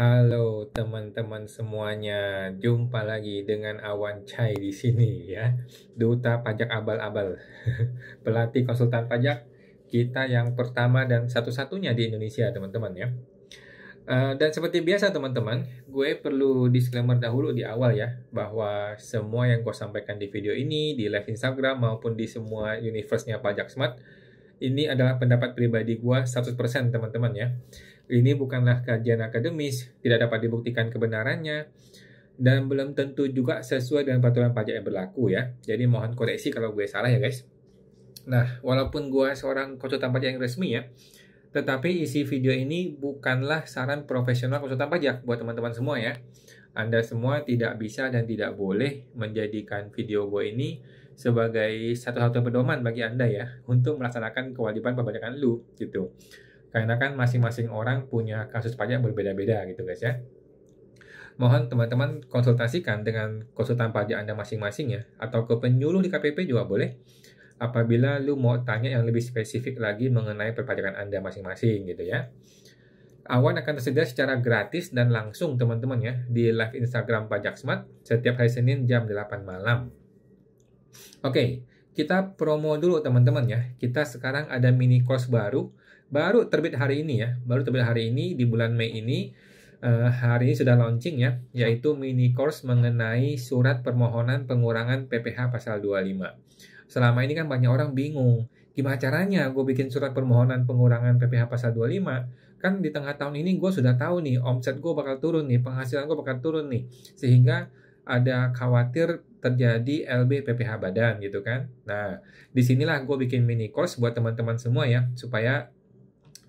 Halo teman-teman semuanya, jumpa lagi dengan Awan Chai di sini ya, Duta Pajak Abal-Abal, pelatih konsultan pajak kita yang pertama dan satu-satunya di Indonesia teman-teman ya. Dan seperti biasa teman-teman, gue perlu disclaimer dahulu di awal ya, bahwa semua yang gue sampaikan di video ini, di live Instagram maupun di semua universe-nya Pajak Smart, ini adalah pendapat pribadi gue 100% teman-teman ya. Ini bukanlah kajian akademis, tidak dapat dibuktikan kebenarannya, dan belum tentu juga sesuai dengan peraturan pajak yang berlaku ya. Jadi mohon koreksi kalau gue salah ya guys. Nah, walaupun gue seorang konsultan pajak yang resmi ya, tetapi isi video ini bukanlah saran profesional konsultan pajak buat teman-teman semua ya. Anda semua tidak bisa dan tidak boleh menjadikan video gue ini sebagai satu-satunya pedoman bagi Anda ya untuk melaksanakan kewajiban perpajakan lu gitu. Karena kan masing-masing orang punya kasus pajak berbeda-beda gitu guys ya. Mohon teman-teman konsultasikan dengan konsultan pajak Anda masing-masing ya, atau ke penyuluh di KPP juga boleh, apabila lu mau tanya yang lebih spesifik lagi mengenai perpajakan Anda masing-masing gitu ya. Awan akan tersedia secara gratis dan langsung teman-teman ya di live Instagram Pajak Smart setiap hari Senin jam 8 malam. Oke, kita promo dulu teman-teman ya. Kita sekarang ada mini course baru terbit hari ini ya. Baru terbit hari ini di bulan Mei ini. Hari ini sudah launching ya, yaitu mini course mengenai surat permohonan pengurangan PPh pasal 25. Selama ini kan banyak orang bingung, gimana caranya gue bikin surat permohonan pengurangan PPh pasal 25? Kan di tengah tahun ini gue sudah tahu nih, omset gue bakal turun nih, penghasilan gue bakal turun nih. Sehingga ada khawatir terjadi LB PPh badan gitu kan. Nah, disinilah gue bikin mini course buat teman-teman semua ya, supaya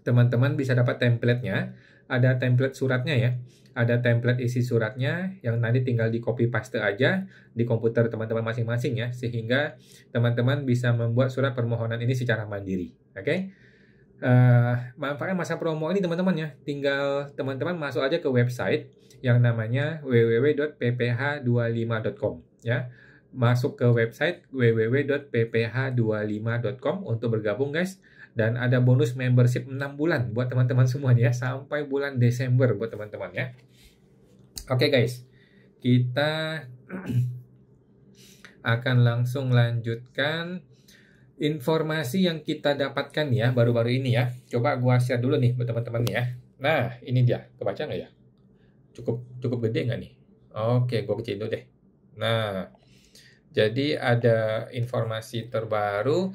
teman-teman bisa dapat template-nya. Ada template suratnya ya. Ada template isi suratnya yang nanti tinggal di copy paste aja di komputer teman-teman masing-masing ya. Sehingga teman-teman bisa membuat surat permohonan ini secara mandiri. Oke? Manfaatnya masa promo ini teman-teman ya. Tinggal teman-teman masuk aja ke website yang namanya www.pph25.com ya. Masuk ke website www.pph25.com untuk bergabung guys. Dan ada bonus membership 6 bulan buat teman-teman semua ya, sampai bulan Desember buat teman-teman ya. Oke guys, kita akan langsung lanjutkan informasi yang kita dapatkan ya baru-baru ini ya. Coba gua share dulu nih buat teman-teman ya. Nah, ini dia. Kebaca nggak ya? Cukup gede nggak nih? Oke, gua kecil dulu deh. Nah, jadi ada informasi terbaru.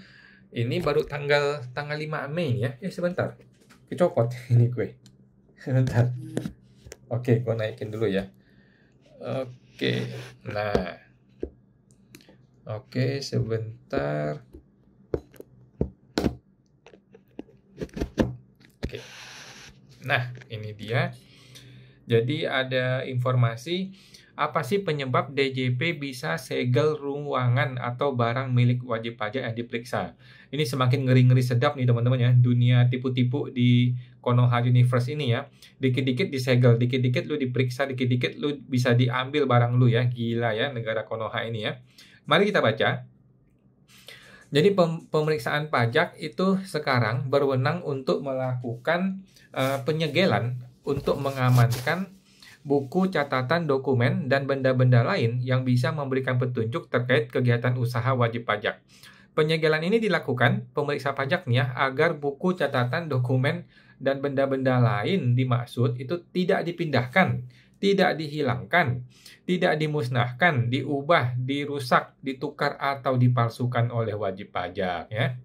Ini baru tanggal 5 Mei ya. Sebentar. Kecopot ini gue. Sebentar. Oke, gue naikin dulu ya. Oke. Nah. Oke, sebentar. Oke. Nah, ini dia. Jadi ada informasi apa sih penyebab DJP bisa segel ruangan atau barang milik wajib pajak yang diperiksa. Ini semakin ngeri-ngeri sedap nih teman-teman ya. Dunia tipu-tipu di Konoha Universe ini ya. Dikit-dikit disegel, dikit-dikit lu diperiksa, dikit-dikit lu bisa diambil barang lu ya. Gila ya negara Konoha ini ya. Mari kita baca. Jadi pemeriksaan pajak itu sekarang berwenang untuk melakukan penyegelan untuk mengamankan buku catatan dokumen dan benda-benda lain yang bisa memberikan petunjuk terkait kegiatan usaha wajib pajak. Penyegelan ini dilakukan pemeriksa pajaknya agar buku catatan dokumen dan benda-benda lain dimaksud itu tidak dipindahkan, tidak dihilangkan, tidak dimusnahkan, diubah, dirusak, ditukar atau dipalsukan oleh wajib pajak ya.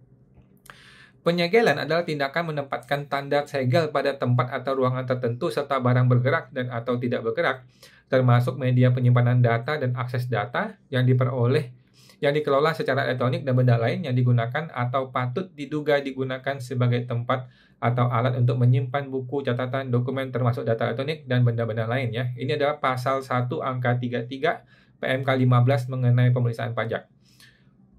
Penyegelan adalah tindakan menempatkan tanda segel pada tempat atau ruangan tertentu serta barang bergerak dan atau tidak bergerak, termasuk media penyimpanan data dan akses data yang dikelola secara elektronik dan benda lain yang digunakan atau patut diduga digunakan sebagai tempat atau alat untuk menyimpan buku catatan dokumen termasuk data elektronik dan benda-benda lain ya. Ini adalah pasal 1 angka 33 PMK 15 mengenai pemeriksaan pajak.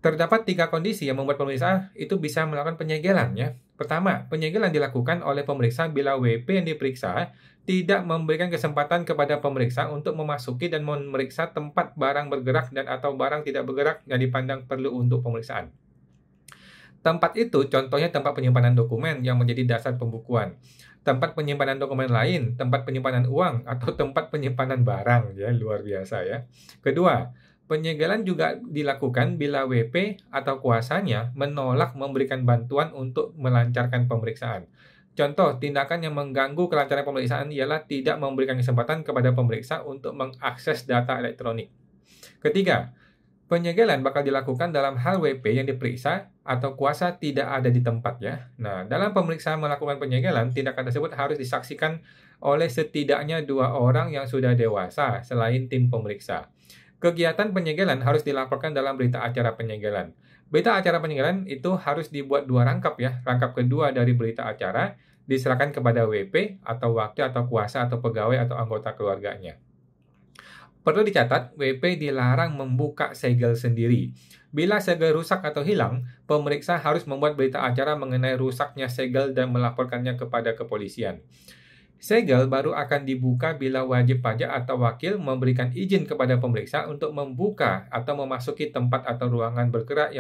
Terdapat 3 kondisi yang membuat pemeriksa itu bisa melakukan penyegelan ya. Pertama, penyegelan dilakukan oleh pemeriksa bila WP yang diperiksa tidak memberikan kesempatan kepada pemeriksa untuk memasuki dan memeriksa tempat barang bergerak dan atau barang tidak bergerak yang dipandang perlu untuk pemeriksaan. Tempat itu contohnya tempat penyimpanan dokumen yang menjadi dasar pembukuan. Tempat penyimpanan dokumen lain, tempat penyimpanan uang, atau tempat penyimpanan barang. Ya, luar biasa ya. Kedua, penyegelan juga dilakukan bila WP atau kuasanya menolak memberikan bantuan untuk melancarkan pemeriksaan. Contoh, tindakan yang mengganggu kelancaran pemeriksaan ialah tidak memberikan kesempatan kepada pemeriksa untuk mengakses data elektronik. Ketiga, penyegelan bakal dilakukan dalam hal WP yang diperiksa atau kuasa tidak ada di tempat ya. Nah, dalam pemeriksaan melakukan penyegelan, tindakan tersebut harus disaksikan oleh setidaknya 2 orang yang sudah dewasa selain tim pemeriksa. Kegiatan penyegelan harus dilaporkan dalam berita acara penyegelan. Berita acara penyegelan itu harus dibuat 2 rangkap ya. Rangkap kedua dari berita acara diserahkan kepada WP atau wakil atau kuasa atau pegawai atau anggota keluarganya. Perlu dicatat, WP dilarang membuka segel sendiri. Bila segel rusak atau hilang, pemeriksa harus membuat berita acara mengenai rusaknya segel dan melaporkannya kepada kepolisian. Segel baru akan dibuka bila wajib pajak atau wakil memberikan izin kepada pemeriksa untuk membuka atau memasuki tempat atau ruangan bergerak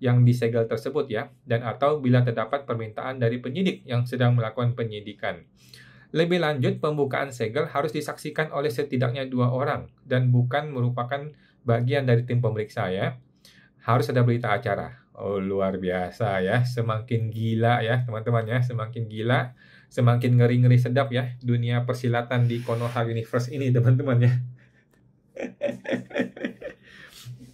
yang disegel tersebut ya, dan atau bila terdapat permintaan dari penyidik yang sedang melakukan penyidikan. Lebih lanjut, pembukaan segel harus disaksikan oleh setidaknya 2 orang dan bukan merupakan bagian dari tim pemeriksa ya. Harus ada berita acara. Oh, luar biasa ya. Semakin gila ya, teman-teman ya. Semakin gila, semakin ngeri-ngeri sedap ya dunia persilatan di Konoha Universe ini, teman-teman ya.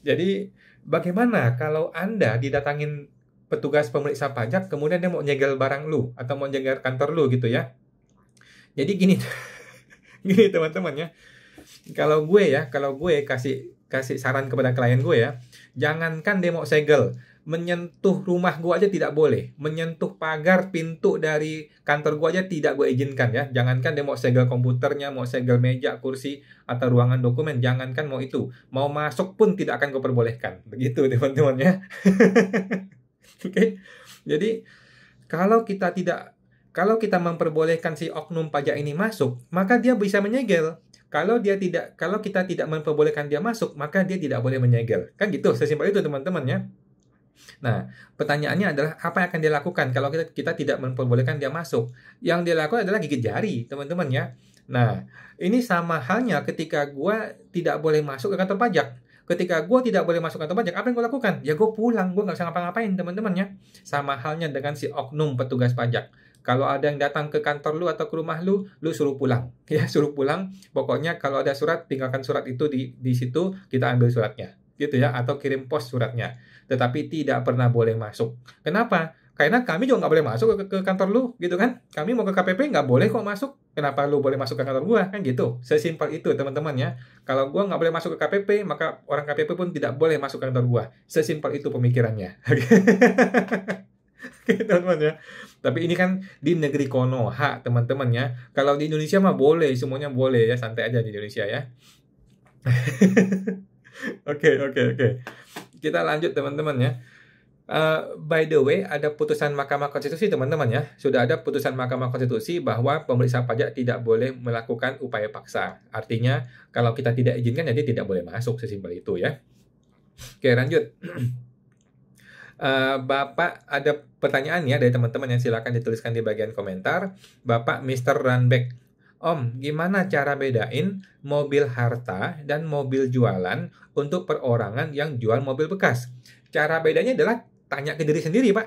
Jadi, bagaimana kalau Anda didatangin petugas pemeriksa pajak, kemudian dia mau nyegel barang lu atau mau nyegel kantor lu gitu ya? Jadi gini, gini teman-teman ya. Kalau gue kasih saran kepada klien gue ya, jangankan dia mau segel, menyentuh rumah gue aja tidak boleh, menyentuh pagar pintu dari kantor gue aja tidak gue izinkan ya. Jangankan dia mau segel komputernya, mau segel meja, kursi atau ruangan dokumen, jangankan mau itu, mau masuk pun tidak akan gue perbolehkan. Begitu teman-teman ya. Oke. Jadi kalau kita memperbolehkan si oknum pajak ini masuk, maka dia bisa menyegel. Kalau kita tidak memperbolehkan dia masuk, maka dia tidak boleh menyegel. Kan gitu, sesimpel itu teman-teman ya. Nah, pertanyaannya adalah apa yang akan dia lakukan kalau kita tidak memperbolehkan dia masuk? Yang dia lakukan adalah gigit jari, teman-teman ya. Nah, ini sama halnya ketika gue tidak boleh masuk ke kantor pajak. Ketika gue tidak boleh masuk kantor pajak, apa yang gue lakukan? Ya gue pulang, gue nggak bisa ngapa-ngapain teman-teman ya. Sama halnya dengan si oknum petugas pajak. Kalau ada yang datang ke kantor lu atau ke rumah lu suruh pulang. Ya, suruh pulang. Pokoknya kalau ada surat, tinggalkan surat itu di situ, kita ambil suratnya. Gitu ya, atau kirim pos suratnya. Tetapi tidak pernah boleh masuk. Kenapa? Karena kami juga nggak boleh masuk ke kantor lu, gitu kan? Kami mau ke KPP nggak boleh kok masuk. Kenapa lu boleh masuk ke kantor gua? Kan gitu. Sesimpel itu, teman-teman ya. Kalau gua nggak boleh masuk ke KPP, maka orang KPP pun tidak boleh masuk ke kantor gua. Sesimpel itu pemikirannya. Oke, teman-teman ya. Tapi ini kan di negeri Konoha, teman-teman ya. Kalau di Indonesia mah boleh, semuanya boleh ya. Santai aja di Indonesia ya. Oke. Kita lanjut, teman-teman ya. By the way, ada putusan Mahkamah Konstitusi, teman-teman ya. Sudah ada putusan Mahkamah Konstitusi bahwa pemeriksa pajak tidak boleh melakukan upaya paksa. Artinya, kalau kita tidak izinkan, jadi tidak boleh masuk, sesimpel itu ya. Oke, lanjut. Bapak, ada pertanyaan ya dari teman-teman yang silakan dituliskan di bagian komentar. Bapak Mr. Runback, Om, gimana cara bedain mobil harta dan mobil jualan untuk perorangan yang jual mobil bekas? Cara bedanya adalah tanya ke diri sendiri, Pak.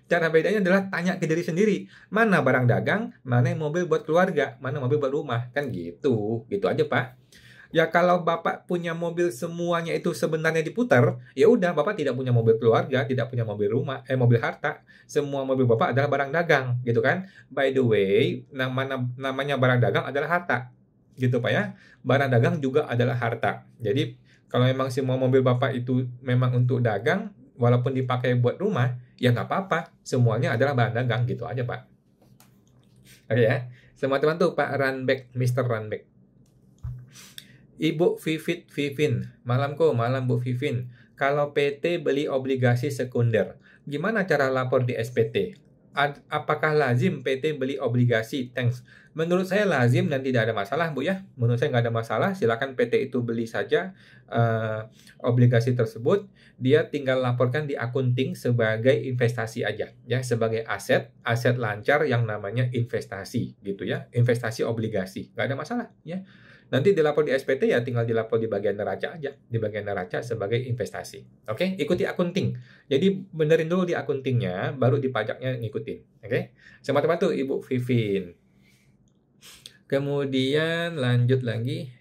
Cara bedanya adalah tanya ke diri sendiri. Mana barang dagang, mana mobil buat keluarga, mana mobil buat rumah. Kan gitu. Gitu aja, Pak. Ya kalau Bapak punya mobil semuanya itu sebenarnya diputar, ya udah Bapak tidak punya mobil keluarga, tidak punya mobil rumah, mobil harta. Semua mobil Bapak adalah barang dagang, gitu kan? By the way, namanya barang dagang adalah harta. Gitu Pak ya. Barang dagang juga adalah harta. Jadi kalau memang semua mobil Bapak itu memang untuk dagang, walaupun dipakai buat rumah, ya nggak apa-apa. Semuanya adalah barang dagang, gitu aja Pak. Oke ya. Semua teman tuh Pak Runback, Mr. Runback. Ibu Vivin, malam Bu Vivin. Kalau PT beli obligasi sekunder, gimana cara lapor di SPT? apakah lazim PT beli obligasi? Thanks. Menurut saya lazim dan tidak ada masalah, Bu ya. Menurut saya nggak ada masalah, silakan PT itu beli saja obligasi tersebut. Dia tinggal laporkan di akunting sebagai investasi aja, ya, sebagai aset lancar yang namanya investasi, gitu ya. Investasi obligasi, nggak ada masalah, ya. Nanti dilapor di SPT ya tinggal dilapor di bagian neraca aja, di bagian neraca sebagai investasi. Oke, ikuti akunting. Jadi benerin dulu di akuntingnya, baru di pajaknya ngikutin. Oke, sama teman tuh Ibu Vivin. Kemudian lanjut lagi.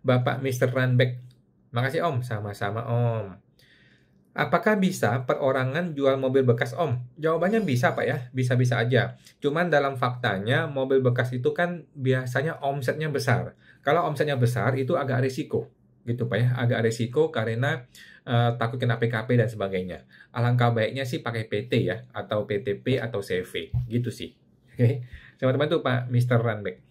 Bapak Mr. Runback. Makasih Om, sama-sama Om. Apakah bisa perorangan jual mobil bekas Om? Jawabannya bisa Pak ya, bisa-bisa aja. Cuman dalam faktanya mobil bekas itu kan biasanya omsetnya besar. Kalau omsetnya besar itu agak risiko, gitu Pak ya, agak risiko karena takut kena PKP dan sebagainya. Alangkah baiknya sih pakai PT ya, atau PTP atau CV, gitu sih. Oke, teman-teman tuh Pak Mr. Runback.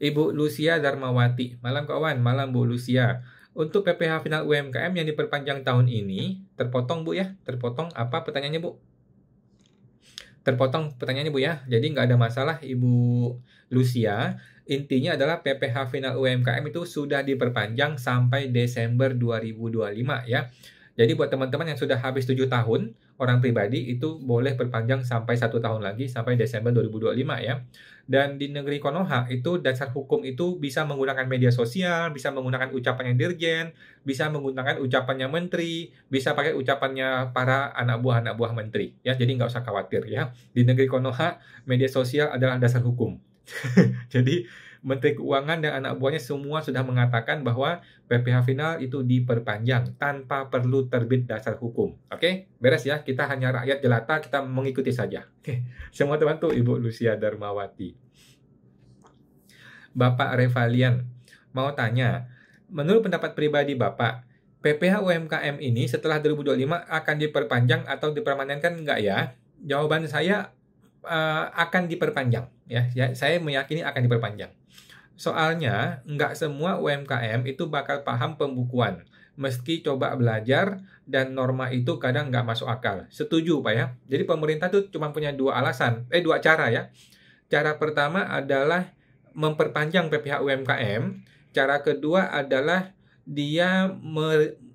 Ibu Lucia Darmawati, malam kawan, malam Bu Lucia. Untuk PPh final UMKM yang diperpanjang tahun ini, terpotong Bu ya, terpotong apa pertanyaannya Bu? Terpotong pertanyaannya Bu ya, jadi nggak ada masalah Ibu Lucia. Intinya adalah PPh final UMKM itu sudah diperpanjang sampai Desember 2025 ya. Jadi buat teman-teman yang sudah habis 7 tahun, orang pribadi itu boleh perpanjang sampai 1 tahun lagi, sampai Desember 2025 ya. Dan di negeri Konoha itu dasar hukum itu bisa menggunakan media sosial, bisa menggunakan ucapannya dirjen, bisa menggunakan ucapannya menteri, bisa pakai ucapannya para anak buah menteri ya. Jadi nggak usah khawatir ya. Di negeri Konoha media sosial adalah dasar hukum. Jadi Menteri Keuangan dan anak buahnya semua sudah mengatakan bahwa PPh final itu diperpanjang tanpa perlu terbit dasar hukum. Oke, beres ya. Kita hanya rakyat jelata, kita mengikuti saja. Oke, semua teman tuh Ibu Lucia Darmawati. Bapak Revalian, mau tanya, menurut pendapat pribadi Bapak, PPh UMKM ini setelah 2025 akan diperpanjang atau dipermanenkan enggak ya? Jawaban saya akan diperpanjang. Ya, saya meyakini akan diperpanjang. Soalnya, nggak semua UMKM itu bakal paham pembukuan. Meski coba belajar, dan norma itu kadang nggak masuk akal. Setuju, Pak ya? Jadi pemerintah tuh cuma punya dua cara ya. Cara pertama adalah memperpanjang PPh UMKM. Cara kedua adalah dia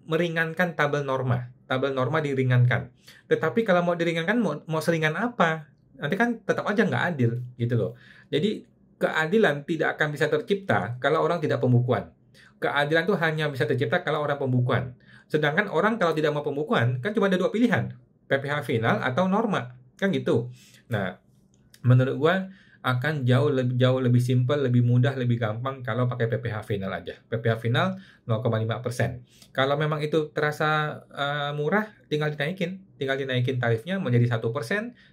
meringankan tabel norma. Tabel norma diringankan. Tetapi kalau mau diringankan, mau seringan apa? Nanti kan tetap aja nggak adil, gitu loh. Jadi, keadilan tidak akan bisa tercipta kalau orang tidak pembukuan. Keadilan itu hanya bisa tercipta kalau orang pembukuan. Sedangkan orang kalau tidak mau pembukuan, kan cuma ada dua pilihan. PPh final atau norma. Kan gitu. Nah, menurut gua akan jauh lebih simpel, lebih mudah, lebih gampang kalau pakai PPh final aja. PPh final 0,5%. Kalau memang itu terasa murah, tinggal dinaikin tarifnya menjadi 1%,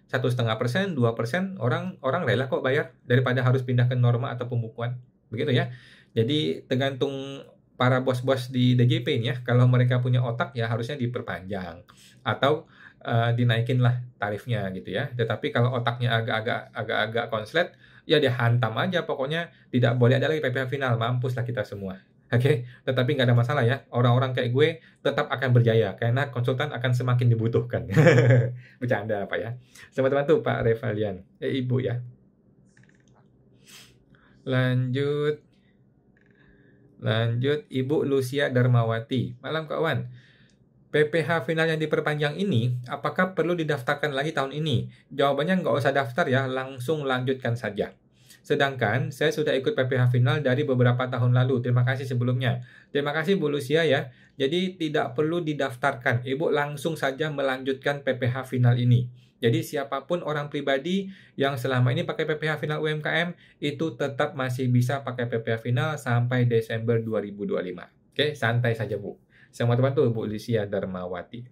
1,5%, 2%, orang rela kok bayar daripada harus pindah ke norma atau pembukuan. Begitu ya. Jadi tergantung para bos-bos di DJP ya. Kalau mereka punya otak ya harusnya diperpanjang atau dinaikin lah tarifnya gitu ya. Tetapi kalau otaknya agak-agak konslet, ya dia hantam aja pokoknya, tidak boleh ada lagi PPh final, mampus lah kita semua. Oke, tetapi nggak ada masalah ya. Orang-orang kayak gue tetap akan berjaya karena konsultan akan semakin dibutuhkan. Bercanda Pak ya. Teman-teman tuh Pak Revalian, Ibu ya. Lanjut Ibu Lucia Darmawati. Malam kawan. PPh final yang diperpanjang ini, apakah perlu didaftarkan lagi tahun ini? Jawabannya nggak usah daftar ya, langsung lanjutkan saja. Sedangkan saya sudah ikut PPh final dari beberapa tahun lalu. Terima kasih sebelumnya. Terima kasih Bu Lucia ya. Jadi tidak perlu didaftarkan. Ibu langsung saja melanjutkan PPh final ini. Jadi siapapun orang pribadi yang selama ini pakai PPh final UMKM itu tetap masih bisa pakai PPh final sampai Desember 2025. Oke, santai saja Bu. Sama teman tuh Bu Lucia Darmawati.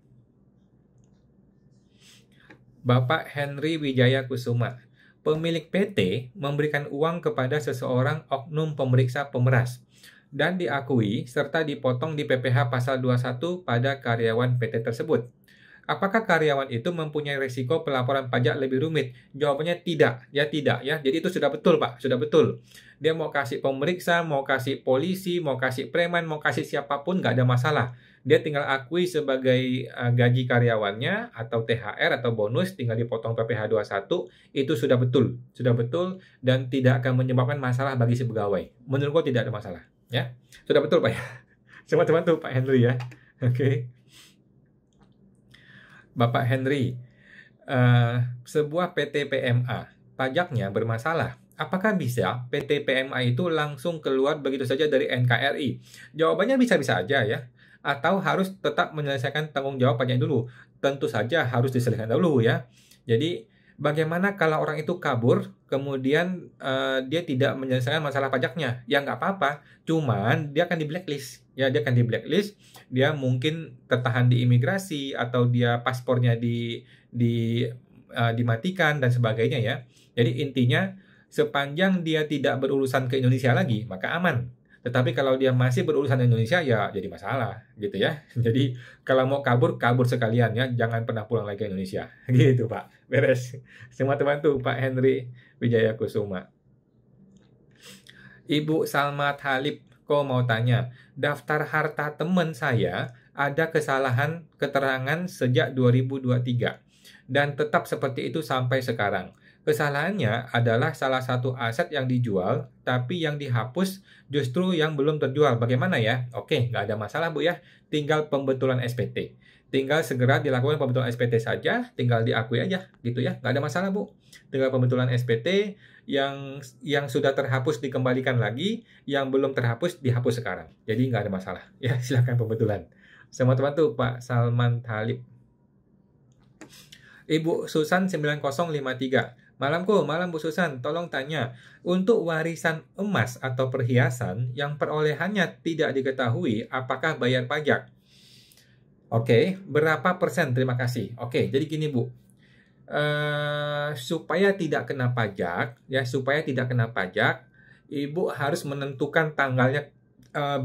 Bapak Henry Wijaya Kusuma. Pemilik PT memberikan uang kepada seseorang oknum pemeriksa pemeras dan diakui serta dipotong di PPh pasal 21 pada karyawan PT tersebut. Apakah karyawan itu mempunyai risiko pelaporan pajak lebih rumit? Jawabannya tidak ya. Jadi itu sudah betul Pak, sudah betul. Dia mau kasih pemeriksa, mau kasih polisi, mau kasih preman, mau kasih siapapun nggak ada masalah. Dia tinggal akui sebagai gaji karyawannya atau THR atau bonus, tinggal dipotong PPh 21, itu sudah betul dan tidak akan menyebabkan masalah bagi si pegawai. Menurut gua tidak ada masalah, ya. Sudah betul Pak ya. Teman-teman tuh Pak Henry ya. Oke. Bapak Henry, sebuah PT PMA pajaknya bermasalah. Apakah bisa PT PMA itu langsung keluar begitu saja dari NKRI? Jawabannya bisa-bisa aja ya. Atau harus tetap menyelesaikan tanggung jawab pajak dulu. Tentu saja harus diselesaikan dulu ya. Jadi bagaimana kalau orang itu kabur, kemudian dia tidak menyelesaikan masalah pajaknya? Ya nggak apa-apa, cuman dia akan di blacklist. Ya, dia akan di blacklist, dia mungkin tertahan di imigrasi, atau dia paspornya dimatikan dan sebagainya ya. Jadi intinya sepanjang dia tidak berurusan ke Indonesia lagi, maka aman. Tetapi kalau dia masih berurusan di Indonesia, ya jadi masalah, gitu ya. Jadi kalau mau kabur, kabur sekalian ya, jangan pernah pulang lagi ke Indonesia. Gitu Pak, beres. Semua teman tuh Pak Henry Wijaya Kusuma. Ibu Salma Talib, kok mau tanya, daftar harta teman saya ada kesalahan keterangan sejak 2023 dan tetap seperti itu sampai sekarang. Kesalahannya adalah salah satu aset yang dijual, tapi yang dihapus justru yang belum terjual. Bagaimana ya? Oke, nggak ada masalah Bu ya. Tinggal pembetulan SPT. Tinggal segera dilakukan pembetulan SPT saja, tinggal diakui aja gitu ya. Nggak ada masalah Bu. Tinggal pembetulan SPT, yang sudah terhapus dikembalikan lagi, yang belum terhapus dihapus sekarang. Jadi nggak ada masalah. Ya, silakan pembetulan. Semua teman tuh Pak Salman Talib. Ibu Susan 9053. Malam Bu Susan, tolong tanya, untuk warisan emas atau perhiasan yang perolehannya tidak diketahui, apakah bayar pajak? Oke, berapa persen? Terima kasih. Oke, jadi gini Bu, supaya tidak kena pajak, ya supaya tidak kena pajak, Ibu harus menentukan tanggalnya,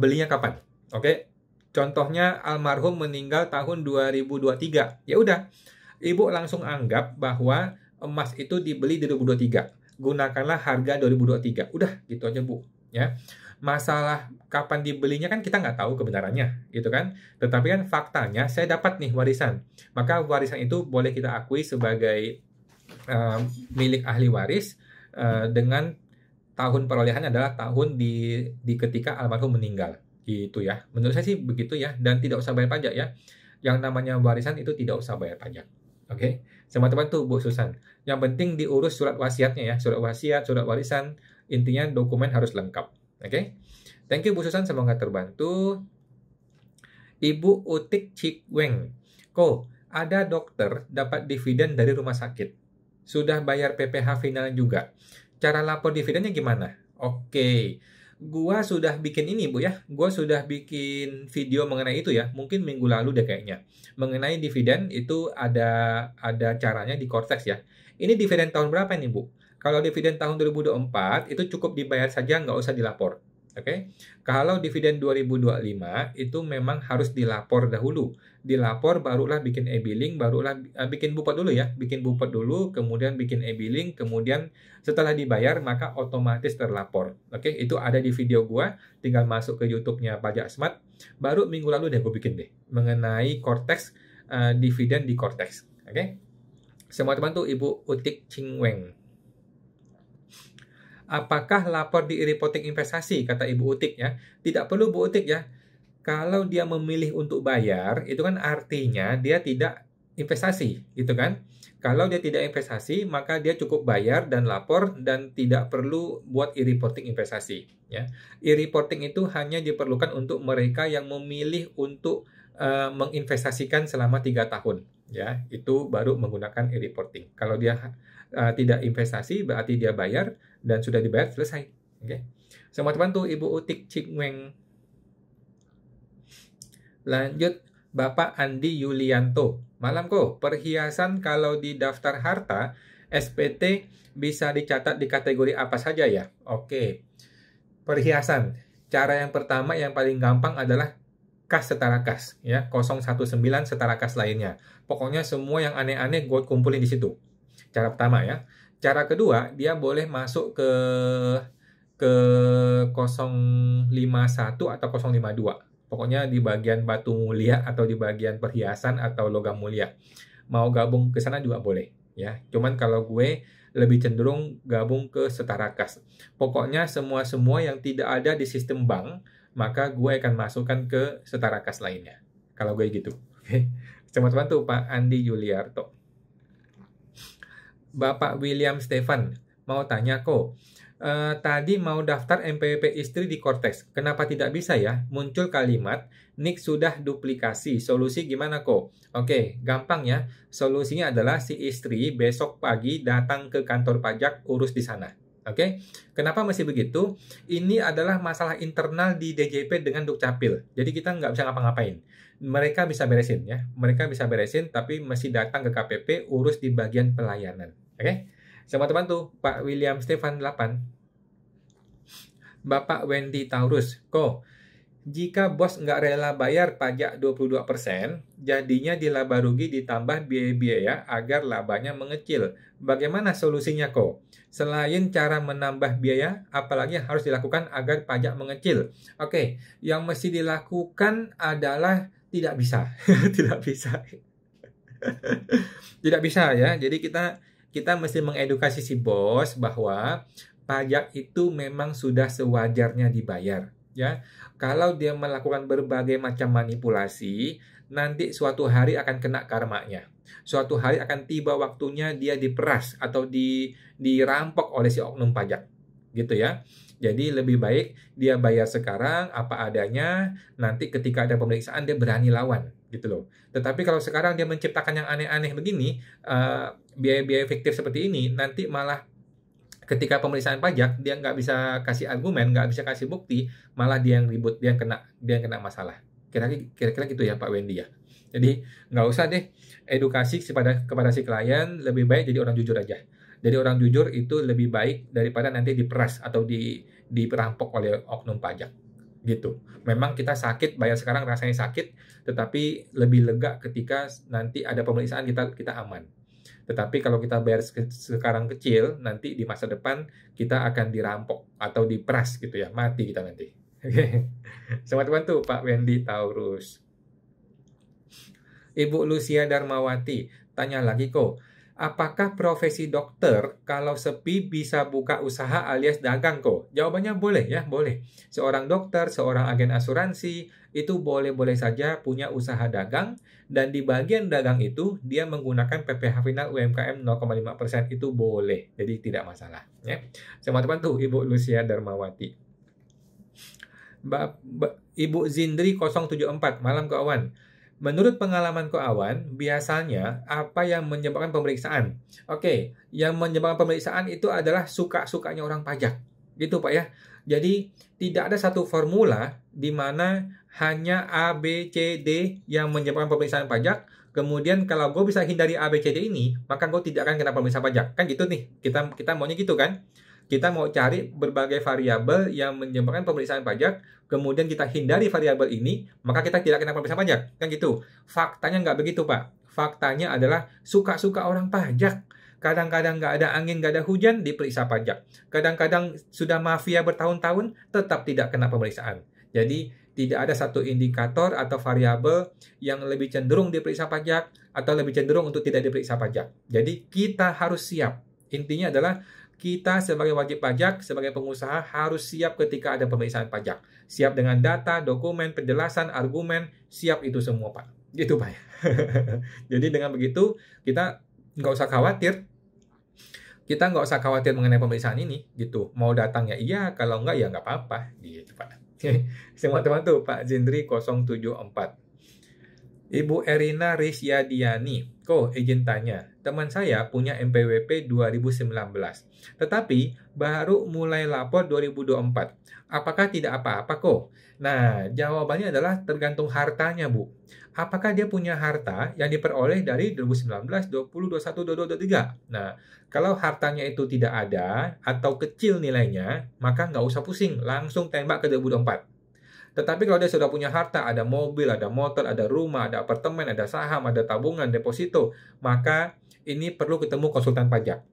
belinya kapan. Oke, contohnya almarhum meninggal tahun 2023, ya udah, Ibu langsung anggap bahwa emas itu dibeli di 2023. Gunakanlah harga 2023. Udah, gitu aja Bu. Ya. Masalah kapan dibelinya kan kita nggak tahu kebenarannya, gitu kan. Tetapi kan faktanya saya dapat nih warisan. Maka warisan itu boleh kita akui sebagai milik ahli waris dengan tahun perolehannya adalah tahun di ketika almarhum meninggal. Gitu ya. Menurut saya sih begitu ya. Dan tidak usah bayar pajak ya. Yang namanya warisan itu tidak usah bayar pajak. Oke, sama teman tuh Bu Susan. Yang penting diurus surat wasiatnya ya, surat wasiat, surat warisan, intinya dokumen harus lengkap. Oke, thank you Bu Susan, semoga terbantu. Ibu Utik Cikweng, kok ada dokter dapat dividen dari rumah sakit, sudah bayar PPh final juga. Cara lapor dividennya gimana? Oke. Gua sudah bikin ini Bu ya, gua sudah bikin video mengenai itu ya, mungkin minggu lalu deh kayaknya. Mengenai dividen itu ada caranya di Cortex ya. Ini dividen tahun berapa nih Bu? Kalau dividen tahun 2024 itu cukup dibayar saja, nggak usah dilapor. Oke, kalau dividen 2025 itu memang harus dilapor dahulu. Dilapor barulah bikin e-billing, barulah bikin bupot dulu ya. Bikin bupot dulu, kemudian bikin e-billing, kemudian setelah dibayar maka otomatis terlapor. Oke, itu ada di video gua, tinggal masuk ke YouTube-nya Pajak Smart. Baru minggu lalu deh gue bikin deh mengenai Cortex, dividen di Cortex. Oke. Semua teman tuh Ibu Utik Cingweng. Apakah lapor di e-reporting investasi, kata Ibu Utik ya? Tidak perlu Bu Utik ya. Kalau dia memilih untuk bayar, itu kan artinya dia tidak investasi, gitu kan? Kalau dia tidak investasi, maka dia cukup bayar dan lapor dan tidak perlu buat e-reporting investasi. Ya, e-reporting itu hanya diperlukan untuk mereka yang memilih untuk menginvestasikan selama 3 tahun. Ya, itu baru menggunakan e-reporting. Kalau dia tidak investasi, berarti dia bayar dan sudah dibayar, selesai. Oke. Sama teman tuh Ibu Utik Cingweng. Lanjut Bapak Andi Yulianto. Malam kok, perhiasan kalau di daftar harta SPT bisa dicatat di kategori apa saja ya? Oke. Perhiasan. Cara yang pertama yang paling gampang adalah kas setara kas ya, 019 setara kas lainnya. Pokoknya semua yang aneh-aneh gue kumpulin di situ. Cara pertama ya. Cara kedua, dia boleh masuk ke 051 atau 052. Pokoknya di bagian batu mulia atau di bagian perhiasan atau logam mulia. Mau gabung ke sana juga boleh ya. Cuman kalau gue lebih cenderung gabung ke setara kas. Pokoknya semua yang tidak ada di sistem bank, maka gue akan masukkan ke setara kas lainnya. Kalau gue gitu. Oke. Teman-teman tuh Pak Andi Yuliarto. Bapak William Stefan mau tanya kok. Tadi mau daftar NPWP istri di Cortex. Kenapa tidak bisa ya? Muncul kalimat, NIK sudah duplikasi. Solusi gimana kok? Oke, gampang ya. Solusinya adalah si istri besok pagi datang ke kantor pajak urus di sana. Oke, kenapa masih begitu? Ini adalah masalah internal di DJP dengan Dukcapil. Jadi kita nggak bisa ngapa-ngapain. Mereka bisa beresin ya. Mereka bisa beresin, tapi masih datang ke KPP urus di bagian pelayanan. Oke? Teman-teman tuh, Pak William Stefan 8. Bapak Wendy Taurus, kok jika bos nggak rela bayar pajak 22%, jadinya di laba rugi ditambah biaya-biaya agar labanya mengecil. Bagaimana solusinya kok? Selain cara menambah biaya, apalagi yang harus dilakukan agar pajak mengecil? Oke, yang mesti dilakukan adalah tidak bisa. Tidak bisa. Tidak bisa ya. Jadi kita mesti mengedukasi si bos bahwa pajak itu memang sudah sewajarnya dibayar ya. Kalau dia melakukan berbagai macam manipulasi, nanti suatu hari akan kena karmanya. Suatu hari akan tiba waktunya dia diperas atau dirampok oleh si oknum pajak. Gitu ya. Jadi lebih baik dia bayar sekarang apa adanya, nanti ketika ada pemeriksaan dia berani lawan gitu loh. Tetapi kalau sekarang dia menciptakan yang aneh-aneh begini, biaya-biaya fiktif seperti ini, nanti malah ketika pemeriksaan pajak dia nggak bisa kasih argumen, nggak bisa kasih bukti, malah dia yang ribut, dia yang kena masalah. Kira-kira gitu ya Pak Wendy ya. Jadi nggak usah deh edukasi kepada si klien, lebih baik jadi orang jujur aja. Jadi orang jujur itu lebih baik daripada nanti diperas atau diperampok oleh oknum pajak. Gitu. Memang kita sakit, bayar sekarang rasanya sakit, tetapi lebih lega ketika nanti ada pemeriksaan kita aman. Tetapi kalau kita bayar sekarang kecil, nanti di masa depan kita akan dirampok atau diperas gitu ya, mati kita nanti. Oke. Teman-teman tuh Pak Wendy Taurus. Ibu Lucia Darmawati tanya lagi kok. Apakah profesi dokter kalau sepi bisa buka usaha alias dagang kok? Jawabannya boleh ya, boleh. Seorang dokter, seorang agen asuransi, itu boleh-boleh saja punya usaha dagang, dan di bagian dagang itu dia menggunakan PPh final UMKM 0,5% itu boleh. Jadi tidak masalah. Ya. Teman-teman tuh, Ibu Lucia Darmawati. Ibu Zindri 074, malam ke Awan. Menurut pengalaman Ko Awan, biasanya apa yang menyebabkan pemeriksaan? Oke, yang menyebabkan pemeriksaan itu adalah suka-sukanya orang pajak. Gitu Pak ya. Jadi tidak ada satu formula di mana hanya A, B, C, D yang menyebabkan pemeriksaan pajak. Kemudian kalau gue bisa hindari A, B, C, D ini, maka gue tidak akan kena pemeriksaan pajak. Kan gitu nih, kita maunya gitu kan? Kita mau cari berbagai variabel yang menyebabkan pemeriksaan pajak, kemudian kita hindari variabel ini, maka kita tidak kena pemeriksaan pajak. Kan gitu. Faktanya nggak begitu, Pak. Faktanya adalah suka-suka orang pajak. Kadang-kadang nggak ada angin, nggak ada hujan, diperiksa pajak. Kadang-kadang sudah mafia bertahun-tahun, tetap tidak kena pemeriksaan. Jadi, tidak ada satu indikator atau variabel yang lebih cenderung diperiksa pajak atau lebih cenderung untuk tidak diperiksa pajak. Jadi, kita harus siap. Intinya adalah kita sebagai wajib pajak, sebagai pengusaha harus siap ketika ada pemeriksaan pajak. Siap dengan data, dokumen, penjelasan, argumen, siap itu semua Pak. Gitu Pak. Jadi dengan begitu kita nggak usah khawatir. Kita nggak usah khawatir mengenai pemeriksaan ini. Gitu. Mau datang ya iya, kalau nggak ya nggak apa-apa. Gitu Pak. Semua teman tuh Pak Zindri 074. Ibu Erina Risyadiani, kok izin tanya, teman saya punya NPWP 2019, tetapi baru mulai lapor 2024. Apakah tidak apa-apa kok? Nah, jawabannya adalah tergantung hartanya, Bu. Apakah dia punya harta yang diperoleh dari 2019, 20, 21, 22, 23? Nah, kalau hartanya itu tidak ada atau kecil nilainya, maka nggak usah pusing, langsung tembak ke 2024. Tetapi kalau dia sudah punya harta, ada mobil, ada motor, ada rumah, ada apartemen, ada saham, ada tabungan, deposito, maka ini perlu ketemu konsultan pajak.